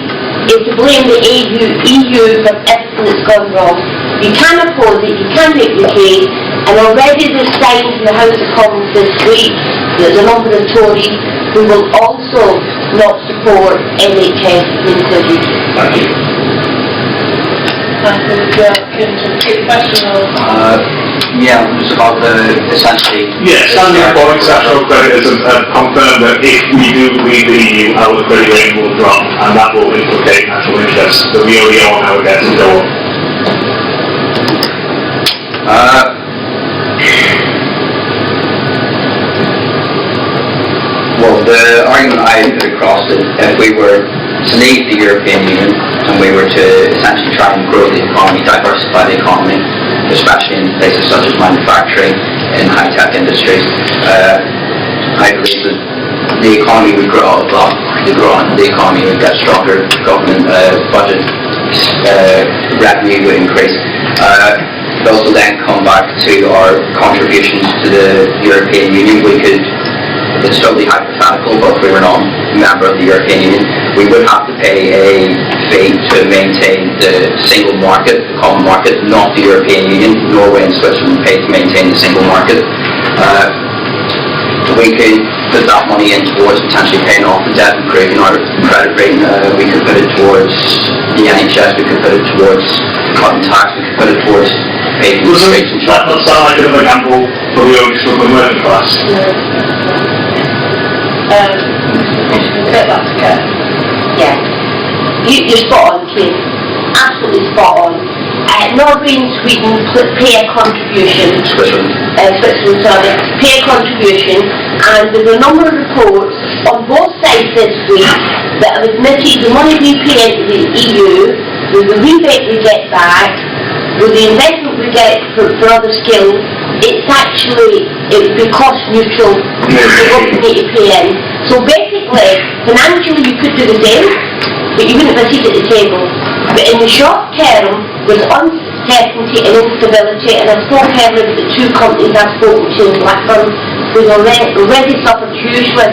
is to blame the EU for everything that's gone wrong. You can oppose it, you can make the case, and already there's signs in the House of Commons this week that there's a number of Tories who will also not support NHS included. Thank you. And would you like to take the question or? Yeah, it was about essentially... Yeah, Standard & Poor's international creditors have confirmed that if we do leave the EU, our credit rating will drop, and that will implicate national interests that we already own our debts and go up. Well, the argument I put across that if we were to leave the European Union and we were to essentially try and grow the economy, diversify the economy, especially in places such as manufacturing and high-tech industries, I believe that the economy would grow a lot. The economy would get stronger, government budget revenue would increase. It also then come back to our contributions to the European Union. We could, it's totally hypothetical, but if we were not a member of the European Union, we would have to pay a fee to maintain the single market, the common market, not the European Union. Norway and Switzerland pay to maintain the single market. We could put that money in towards potentially paying off the debt, improving our credit rating. We could put it towards the NHS, we could put it towards cutting tax, we could put it towards paying the streets and That does sound like another gamble for the only struggling working class. Take that to Kate. Yeah. You're spot on, Kate. Absolutely spot on. Norway and Sweden pay a contribution. Switzerland, sorry, pay a contribution, and there's a number of reports on both sides this week that have admitted the money we pay into the EU, with the rebate we get back, with the investment we get for other skills, it would be cost neutral for what we need to pay in. So basically, financially you could do the same, but you wouldn't have a seat at the table. But in the short term, there's uncertainty and instability, and I've spoken earlier with the 2 companies I've spoken to in Blackburn we've already suffered hugely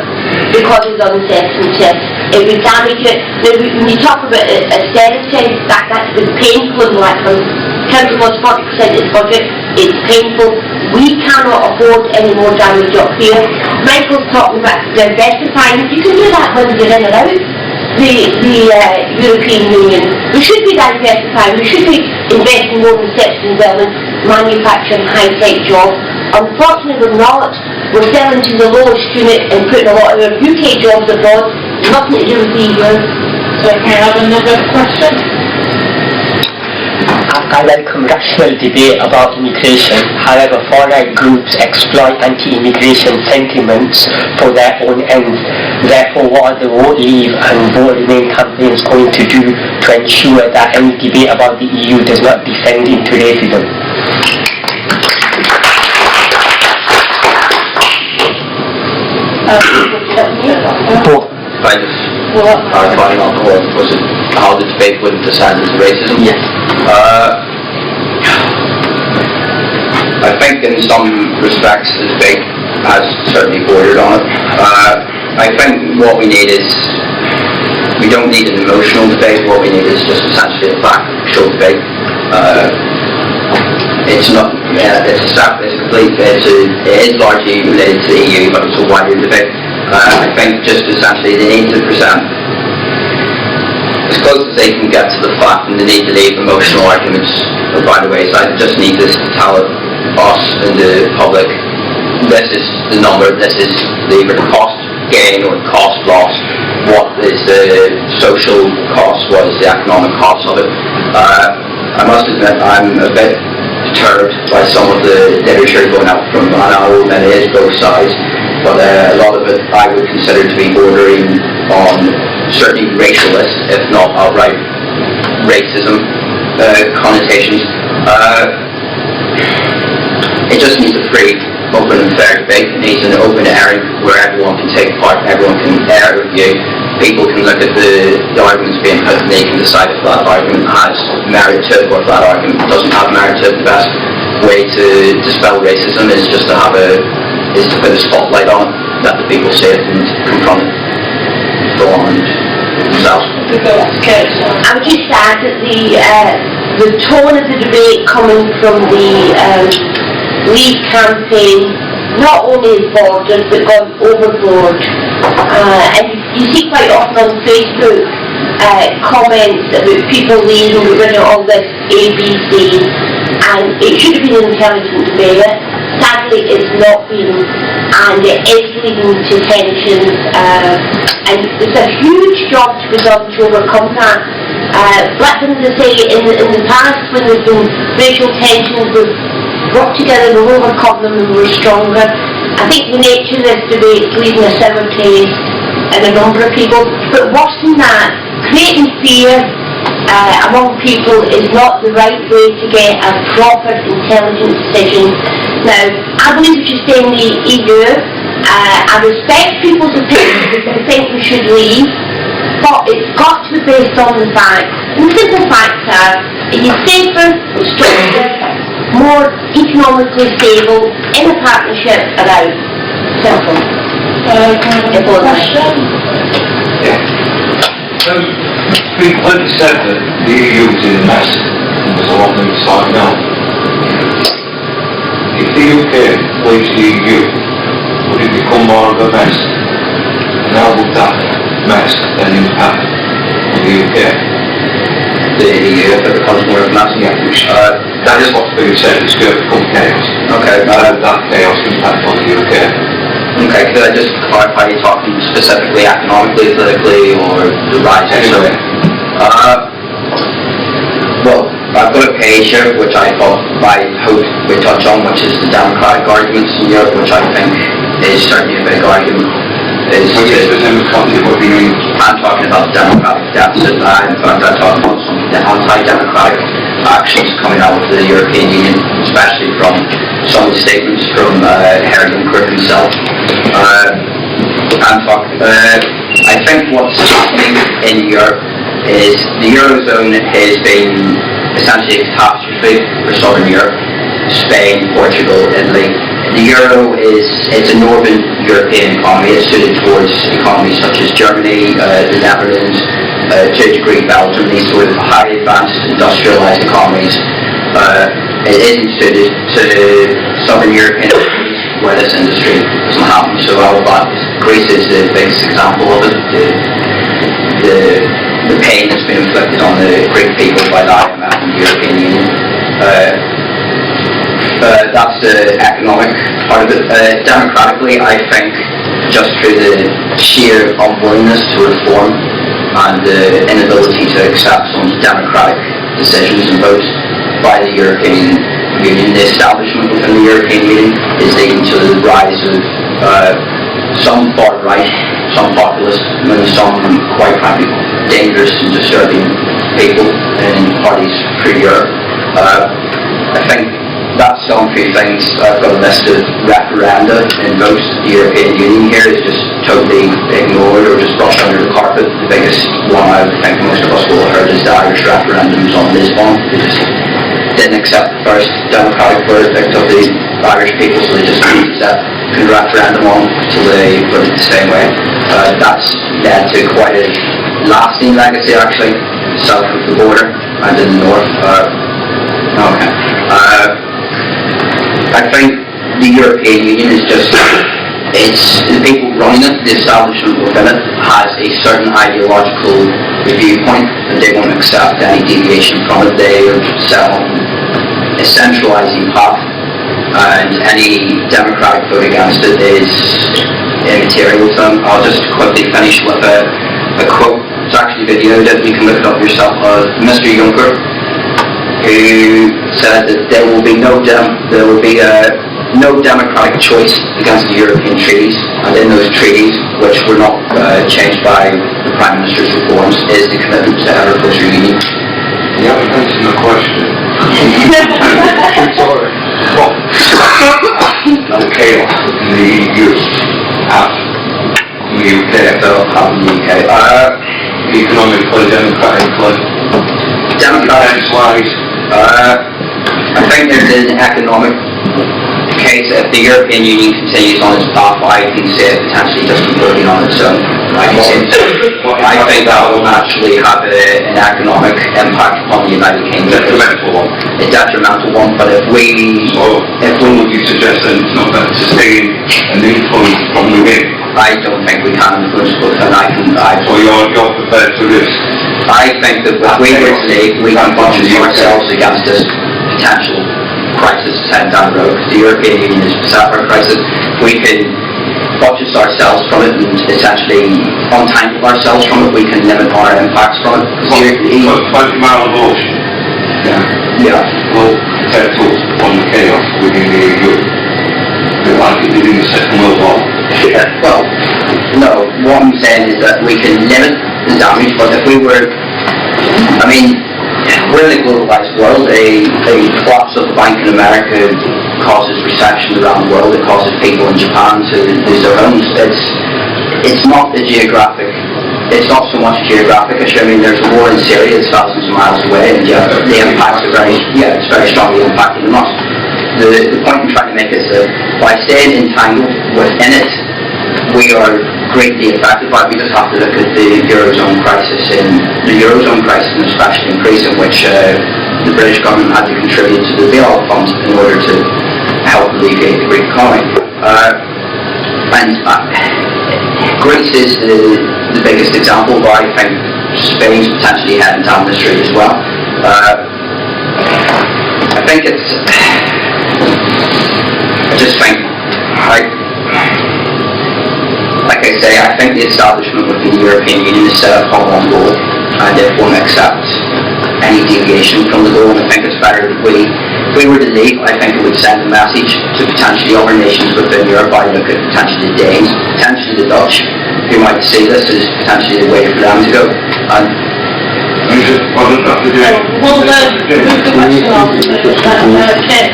because of the uncertainty. It would damage it. Now, when you talk about austerity, that's been painful in Blackburn. Council lost 40% of its budget. It's painful. We cannot afford any more damage up here. Michael's talking about diversifying. You can do that whether you're in or out the European Union. We should be diversifying. We should be investing more in research and development, manufacturing, high-tech jobs. Unfortunately, we're not. We're selling to the lowest unit and putting a lot of our UK jobs abroad. Nothing to do with the EU. So can I have another question? I welcome rational debate about immigration. However, far-right groups exploit anti-immigration sentiments for their own ends. Therefore, what are the Vote Leave and Vote Remain campaigns going to do to ensure that any debate about the EU does not descend into racism? Clarifying on the word, was it how the debate wouldn't descend into racism? Yes. I think in some respects the debate has certainly bordered on it. I think what we need is, we don't need an emotional debate, what we need is just essentially a factual debate. It's not, it is largely related to the EU, but it's a wider debate. I think just essentially they need to present as close as they can get to the fact, and they need to leave emotional arguments by the wayside. Just need to tell us and the public, this is the number, this is the cost gain or cost loss, what is the social cost, what is the economic cost of it. I must admit I'm a bit deterred by some of the literature going out from, and I know that it is both sides, but a lot of it I would consider to be bordering on certainly racialist, if not outright racism connotations. It just needs a free, open and fair debate. It needs an open airing where everyone can take part, everyone can air a view. People can look at the arguments being put and they can decide if that argument has merit to it or if that argument doesn't have merit to it. The best way to dispel racism is just to have is to put a spotlight on it, let the people see it and confront it. Go on themselves. I would just add that the tone of the debate coming from the Leave campaign not only is bordered but gone overboard. And you see quite often on Facebook comments about people leaving, get rid of all this ABC, and it should have been an intelligent debate. Sadly, it's not been, and it is leading to tensions, and there's a huge job to be done to overcome that. Blackburn, as I say, in the past, when there's been racial tensions, we've worked together, we've overcome them, and we're stronger. I think the nature of this debate is leaving a sour taste in a number of people, but worse than that, creating fear among people is not the right way to get a proper, intelligent decision. Now, I believe we should stay in the EU. I respect people's opinions if they think we should leave, but it's got to be based on the facts. And the simple facts are, it is safer, stronger, more economically stable in a partnership or out. Simple. Question? It's been clearly said that the EU is in a mess and there's a lot of them sliding down. If the UK leaves the EU, would it become more of a mess? And how would that mess then impact on the UK? The EU, if it becomes more of a mess, That is what's being said, it's going to become chaos. Okay. How would that chaos impact on the UK? Okay, could I just clarify, are you talking specifically economically, politically, or the rise of Anyway. Well, I've got a page here which I thought I hope we touch on, which is the democratic arguments in Europe, which I think is certainly a big argument. When you say the democratic, what do you mean? I'm talking about the democratic deficit, and in fact I'm talking about some of the anti-democratic actions coming out of the European Union, especially from some of the statements from Herman Crick himself. I think what's happening in Europe is the Eurozone has been essentially a catastrophe for Southern Europe. Spain, Portugal, Italy, The euro it's a northern European economy. It's suited towards economies such as Germany, the Netherlands, to a degree Belgium, these sort of highly advanced industrialized economies. It isn't suited to southern European economies where this industry doesn't happen so well, but Greece is the biggest example of it. The pain that's been inflicted on the Greek people by the IMF and the European Union. That's the economic part of it. Democratically, I think just through the sheer unwillingness to reform and the inability to accept some democratic decisions and votes by the European Union, the establishment within the European Union is leading to the rise of some far right, some populist, and some quite frankly dangerous and disturbing people in parties through Europe. I think that's some few things. I've got a list of referenda in most of the European Union here is just totally ignored or just brushed under the carpet. The biggest one I think most of us will have heard is the Irish referendums on Lisbon. They just didn't accept the first democratic verdict of the Irish people, so they just didn't accept the referendum on until they put it the same way. That's led to quite a lasting legacy actually, south of the border and in the north. I think the European Union is just, it's the people running it, the establishment within it has a certain ideological viewpoint and they won't accept any deviation from it. They are set on a centralising path and any democratic vote against it is immaterial to them. I'll just quickly finish with a quote. It's actually videoed it, you can look it up yourself. Mr. Juncker, who said that there will be no democratic choice against the European treaties, and in those treaties, which were not changed by the Prime Minister's reforms, is the commitment to ever closer union. You haven't answered my question. Sorry. What? The chaos in the EU have in the UK, Have in the UK. economically, democratically, defence-wise. I think there's an economic case. If the European Union continues on its path, I can see it potentially just converting on its own. I think that will naturally have an economic impact upon the United Kingdom. Detrimental one. A detrimental one, but if we would you suggest that it's not better to stay in and influence from within? I don't think we can influence both, and So you're prepared to risk? I think that if we were to leave, we can budget ourselves against this potential crisis heading down the road. The European Union is beset by a crisis. We can budget ourselves from it and essentially untangle ourselves from it. We can limit our impacts from it. 20 miles of ocean. Yeah. Will protect us from the chaos within the EU. Like it did in the Second World War. Well, no, what I'm saying is that we can limit the damage, but if we were, we're in a globalized world. A collapse of a bank in America causes recession around the world. It causes people in Japan to lose their homes. It's not the geographic. It's not so much a geographic issue. There's a war in Syria. It's thousands of miles away, and yet the impacts are it's very strongly impacting us. The point I'm trying to make is that by staying entangled within it, we are greatly affected by it. We just have to look at the Eurozone crisis and especially in Greece, in which the British government had to contribute to the bailout funds in order to help alleviate the Greek economy. Greece is the biggest example, but I think Spain's potentially heading down this route as well. I think it's. I just think, like I say, I think the establishment within the European Union is set up on one goal, and it won't accept any deviation from the goal. And I think it's better that if we were to leave, I think it would send a message to potentially other nations within Europe. I look at potentially the Danes, potentially the Dutch, who might see this as potentially the way for them to go. Well, the question on Kate,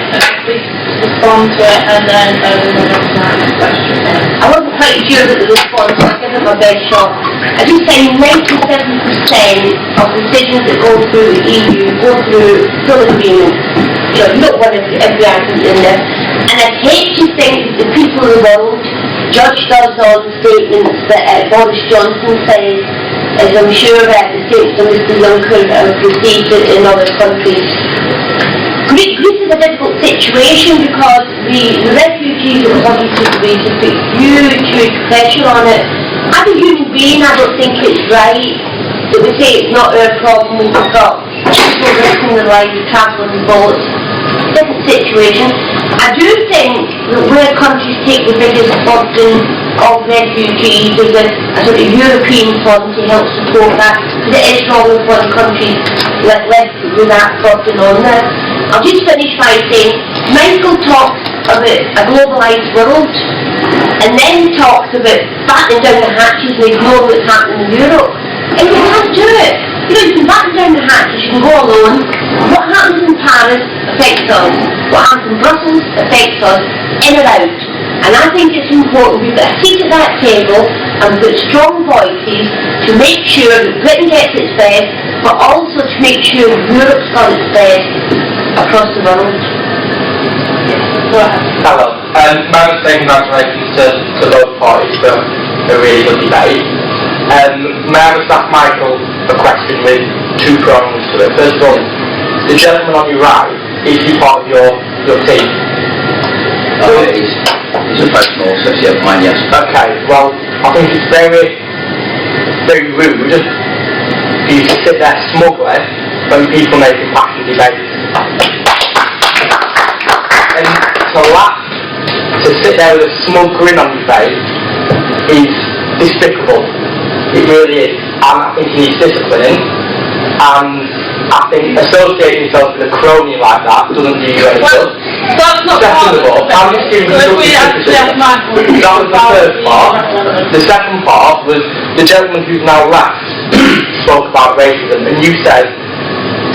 respond to it, and then we'll move on to my next question. I wasn't quite sure that the response, so I'll give it my best shot. I just say 97% of decisions that go through the EU go through full agreement. You don't want every argument in there. And I'd hate to think the people of the world judged us on statements that Boris Johnson says, as I'm sure that the statements of Mr Juncker have received in other countries. Greece is a difficult situation because the refugees that was obviously Greece have put huge pressure on it. As a human being, I don't think it's right that we say it's not our problem. We've got people risking their lives travelling boats. Different situation. I do think that where countries take the biggest burden of refugees is a sort of European fund to help support that, because it is wrong for the countries left with that burden on there. I'll just finish by saying Michael talks about a globalised world and then talks about battening down the hatches and ignoring what's happening in Europe. And you can't do it. You know, you can batten down the hatches, you can go alone. What happens in Paris affects us. What happens in Brussels affects us, in or out. And I think it's important we've got a seat at that table and we've got strong voices to make sure that Britain gets its best, but also to make sure Europe's got its best across the world. Hello. My mistake, congratulations to both parties for a really good debate. May I just ask Michael a question with two prongs to it? First of all, the gentleman on your right, is he part of your team? He's a personal associate of mine, yes. Okay, well, I think it's very rude for you to sit there smugly when people make impassioned debates. And to sit there with a smug grin on your face is despicable. It really is. And I think he needs disciplining. And I think associating yourself with a crony like that doesn't do you any good. That's not Second of all, I'm just giving you some criticism. That was the first part. The second part was the gentleman who's now left spoke about racism, and you said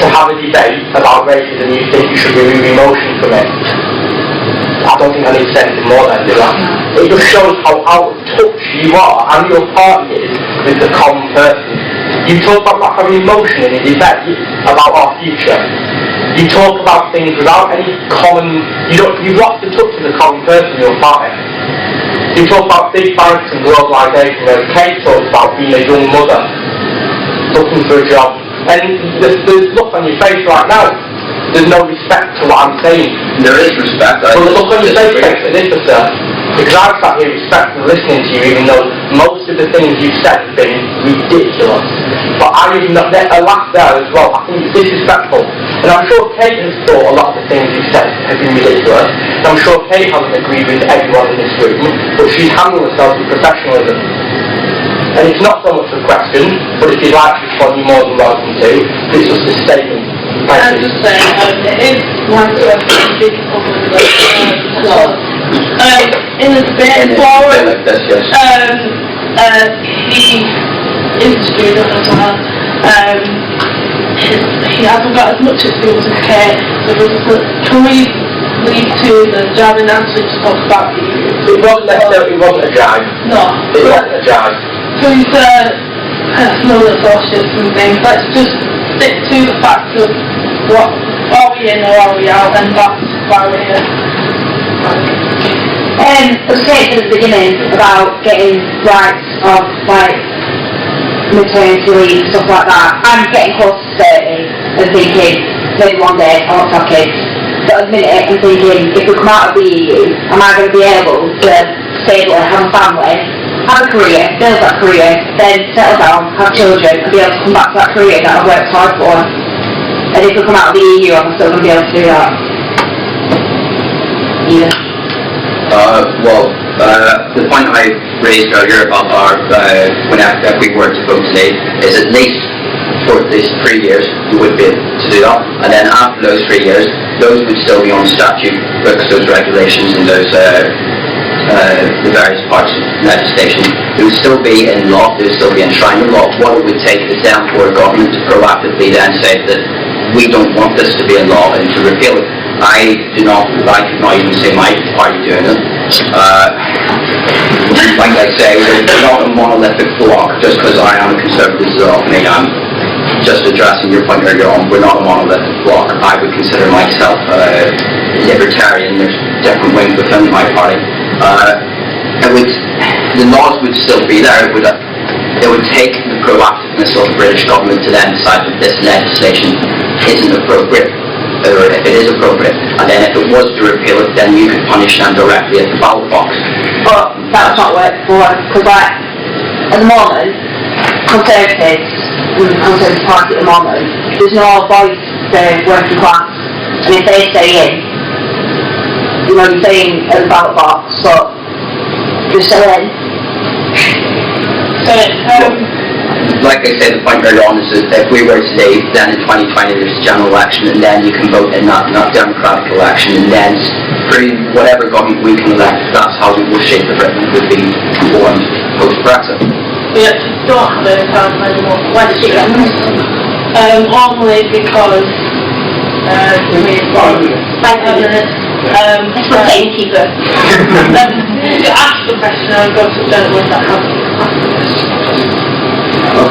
to have a debate about racism you think you should remove emotion from it. I don't think I need to say anything more than do that. It just shows how out of touch you are and your party is with the common person. You talk about not having emotion in a debate about our future. You talk about things without any common... You've lost the touch of the common person in your party. You talk about big banks and globalisation, where Kate talks about being a young mother looking for a job. And there's look on your face right now. There's no respect to what I'm saying. There is respect. Well, the look on your face makes a difference, sir. Because I've sat here respectfully listening to you, even though most of the things you've said have been ridiculous. But I even laughed there as well. I think it's disrespectful. And I'm sure Kate has thought a lot of the things you've said have been ridiculous. And I'm sure Kate hasn't agreed with everyone in this room, but she's handled herself with professionalism. And it's not so much a question, but if you'd like to respond, you're more than welcome to. It's just a statement. I'm just saying, it is nice to have a big in the debate forum, like this, yes. He is a student as well. He hasn't got as much experience as Kate. Can we lead to the driving answer to talk about the issue? It wasn't a drive. No. It wasn't a drive. So he's personal associates and things. Let's just stick to the fact of what are we in or are we out, and that's why we're here. I was saying at the beginning about getting rights of like maternity leave, stuff like that. I'm getting close to 30 and thinking maybe one day I want to have kids. But at the minute I'm thinking if we come out of the EU, am I going to be able to stable and have a family, have a career, build that career, then settle down, have children and be able to come back to that career that I've worked hard for? And if we come out of the EU, I'm still going to be able to do that. Yeah. The point I raised earlier about if we were to vote today is at least for these 3 years we would be able to do that, and then after those 3 years those would still be on statute books, those regulations and those the various parts of legislation. It would still be in law, it would still be enshrined in law. What it would take is then for a government to proactively then say that we don't want this to be in law and to repeal it. I could not even say my party doing it. Like I say, we're not a monolithic block just because I am a conservative, so often I am. just addressing your point earlier on, we're not a monolithic bloc. I would consider myself libertarian. There's different wings within my party. The laws would still be there. It would take the proactiveness of the British government to then decide that this legislation isn't appropriate, or if it is appropriate, and then if it was to repeal it, then you could punish them directly at the ballot box. But that's not what it's for, because at the moment, Conservatives, with the Conservative Party at the moment, there's no voice to working class, and if they stay in, you know, you're saying at the ballot box, so they're still in. Like I said, the point earlier on is that if we were to leave, then in 2020 there's a general election, and then you can vote in that democratic election, and then through whatever government we can elect, that's how we will shape the Britain would be formed post-Brexit. We actually don't have a referendum anymore. Why did you get only because we 5 minutes. It's for gamekeeper. You ask the question, I'll go to the gentleman that has the question.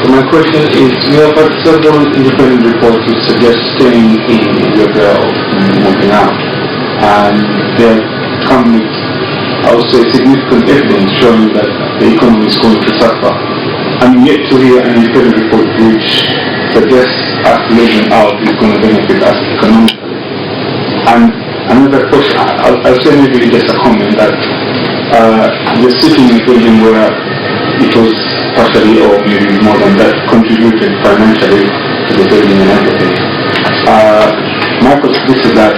My question is, you have had several independent reports which suggest staying in your girl and moving out, and they come with, I would say, significant evidence showing that the economy is going to suffer. I'm yet to hear an independent report which suggests us living out is going to benefit us economically. And another question, I'll say maybe just a comment that you're sitting in a building where it was partially or maybe more than that contributed financially to the building and everything. My perspective is that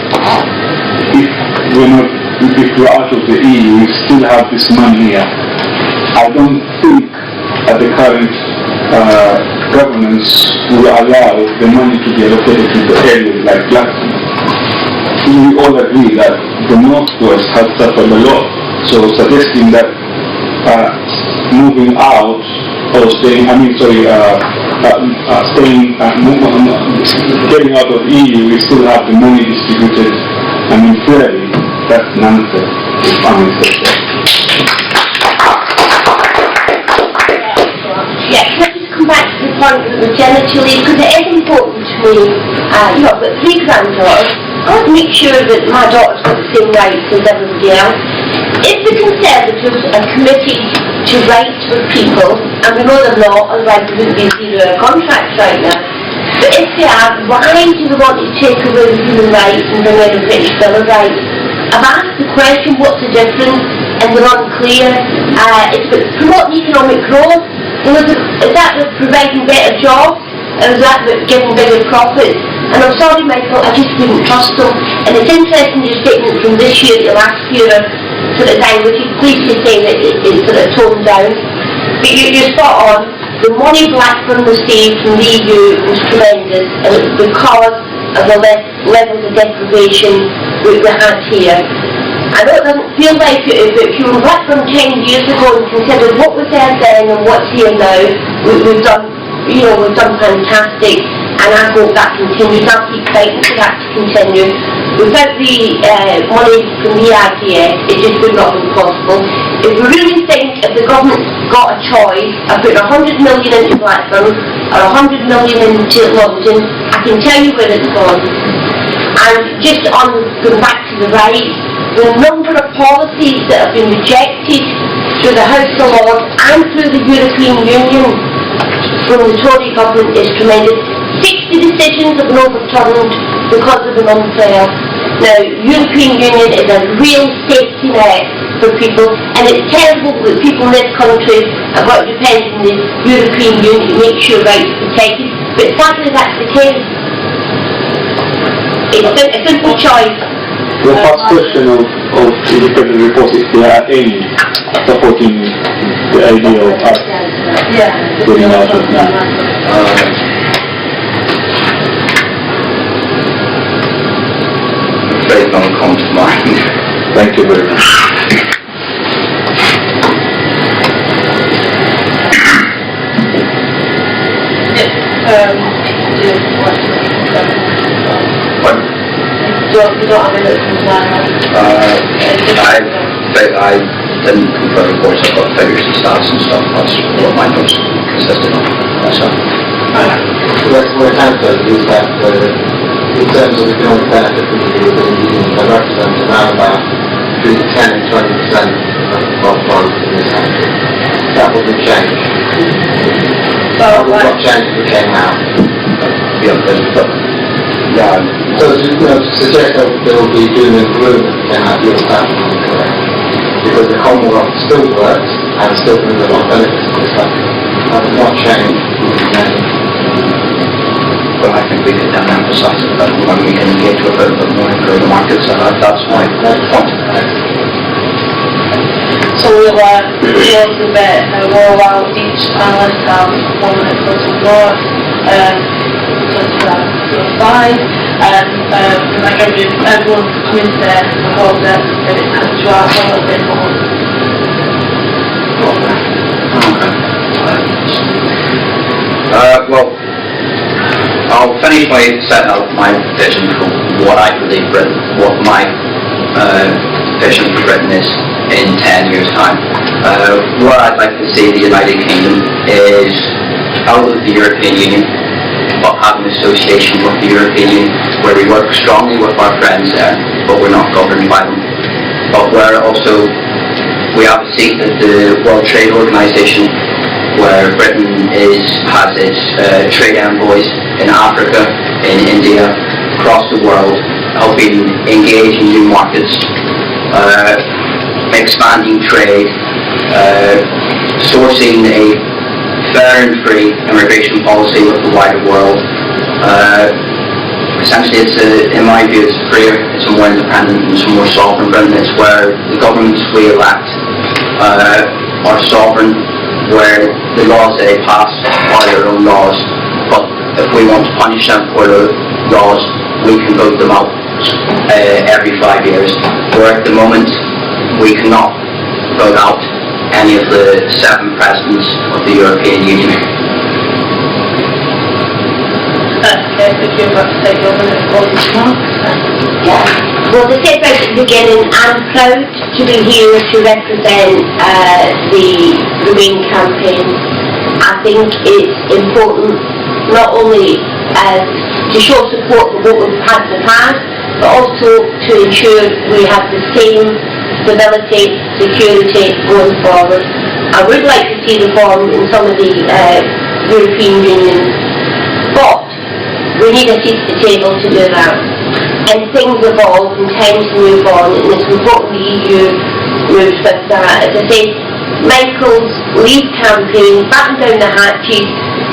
if we're out of the EU, we still have this money here. I don't think that the current governance will allow the money to be allocated to the areas like Blackburn. We all agree that the Northwest has suffered a lot, so suggesting that moving out or staying, getting out of EU, we still have the money distributed, fairly, that's nonsense, if I may say so. Yeah, can I just come back to the point with the genitally, because it is important to me, I've got 3 granddaughters. I want to make sure that my daughter's got the same rights as everybody else. If the Conservatives are committed to rights for people, and we know they're not, otherwise there wouldn't be zero contracts right now, but if they are, why do they want to take away the human rights and bring in a British Bill of Rights? I've asked the question, what's the difference, and they're unclear. It's about promoting economic growth. You know, is that about providing better jobs, or is that about giving bigger profits? And I'm sorry, Michael, I just wouldn't trust them. And it's interesting your statement from this year to last year are sort of diluted. Please to say that it's sort of toned down. But you're spot on. The money Blackburn received from the EU was tremendous, and it was because of the levels of deprivation we had here. I know it doesn't feel like it, but if you were Blackburn 10 years ago and considered what was there then and what's here now, we've done fantastic, and I hope that continues. I'll keep fighting for that to continue. Without the money from the RDF, it just would not have been possible. If we really think if the government's got a choice of putting 100 million into Blackburn or 100 million into London, I can tell you where it's gone. And just on going back to the right, the number of policies that have been rejected through the House of Lords and through the European Union from the Tory government is tremendous. 60 decisions have been overturned because of them unfair. Now, European Union is a real safety net for people, and it's terrible that people in this country have got to depend on the European Union to make sure rights are protected, but sadly that's the case. It's a simple choice. The first question of independent reports, if they are any supporting the idea of us getting out of the None comes to mind. Thank you very much. You don't have a look I didn't confirm reports, I've got figures and stats and stuff, that's what my notes consisted of. What it has done is that in terms of economic benefit from the European Union, they represent around about between 10 and 20% of growth in this country. That wouldn't change. That would not change if we came out. So to suggest that there will be doom and gloom if we came out, you're absolutely correct. Because the Commonwealth still works and still brings a lot of benefits to this country. That would not change with the name. But I think we can then emphasise it that when we can engage with it a bit more and grow the market, so that's my point. So we'll close a bit, we'll allow each panellist to have 1 minute closing remark, just reply, and like everyone come in today, I hope that it's time to ask a little bit more. Well, I'll finish by setting out my vision for what I believe Britain, what my vision for Britain is in 10 years' time. What I'd like to see the United Kingdom is out of the European Union, but have an association with the European Union where we work strongly with our friends there, but we're not governed by them. But where also we have a seat at the World Trade Organization, where Britain has its trade envoys in Africa, in India, across the world, helping engage in new markets, expanding trade, sourcing a fair and free immigration policy with the wider world. Essentially, in my view, it's freer, it's a more independent and it's a more sovereign Britain. It's where the governments we elect are sovereign, where the laws they pass are their own laws, but if we want to punish them for the laws, we can vote them out every 5 years, where at the moment we cannot vote out any of the 7 presidents of the European Union. Okay, if you're about to take over the closing remark. Yeah. Well, to say right at the beginning, I'm proud to be here to represent the Remain campaign. I think it's important not only to show support for what we've had in the past, but also to ensure we have the same stability, security going forward. I would like to see reform in some of the European Union, but we need a seat at the table to do that. And things evolve and times move on, and it's important the EU moves with that. As I say, Michael's Leave campaign, batten down the hatches,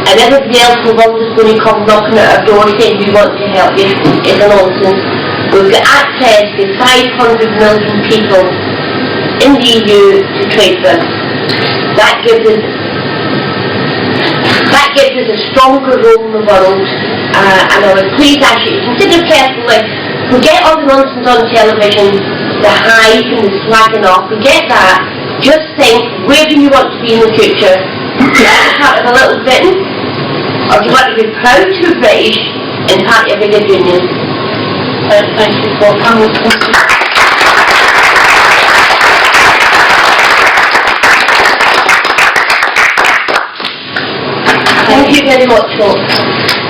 and everybody else in the world is going to come knocking at our door saying we want to help you, is a nonsense. We've got access to 500 million people in the EU to trade with. That gives us a stronger role in the world, and I would please ask you to consider carefully, forget all the nonsense on television, the hype and the slagging off, forget that. Just think, where do you want to be in the future? Do you want to be part of a little Britain? Or do you want to be proud to be British and part of a bigger union? Thank you for coming. Thank you very much, folks.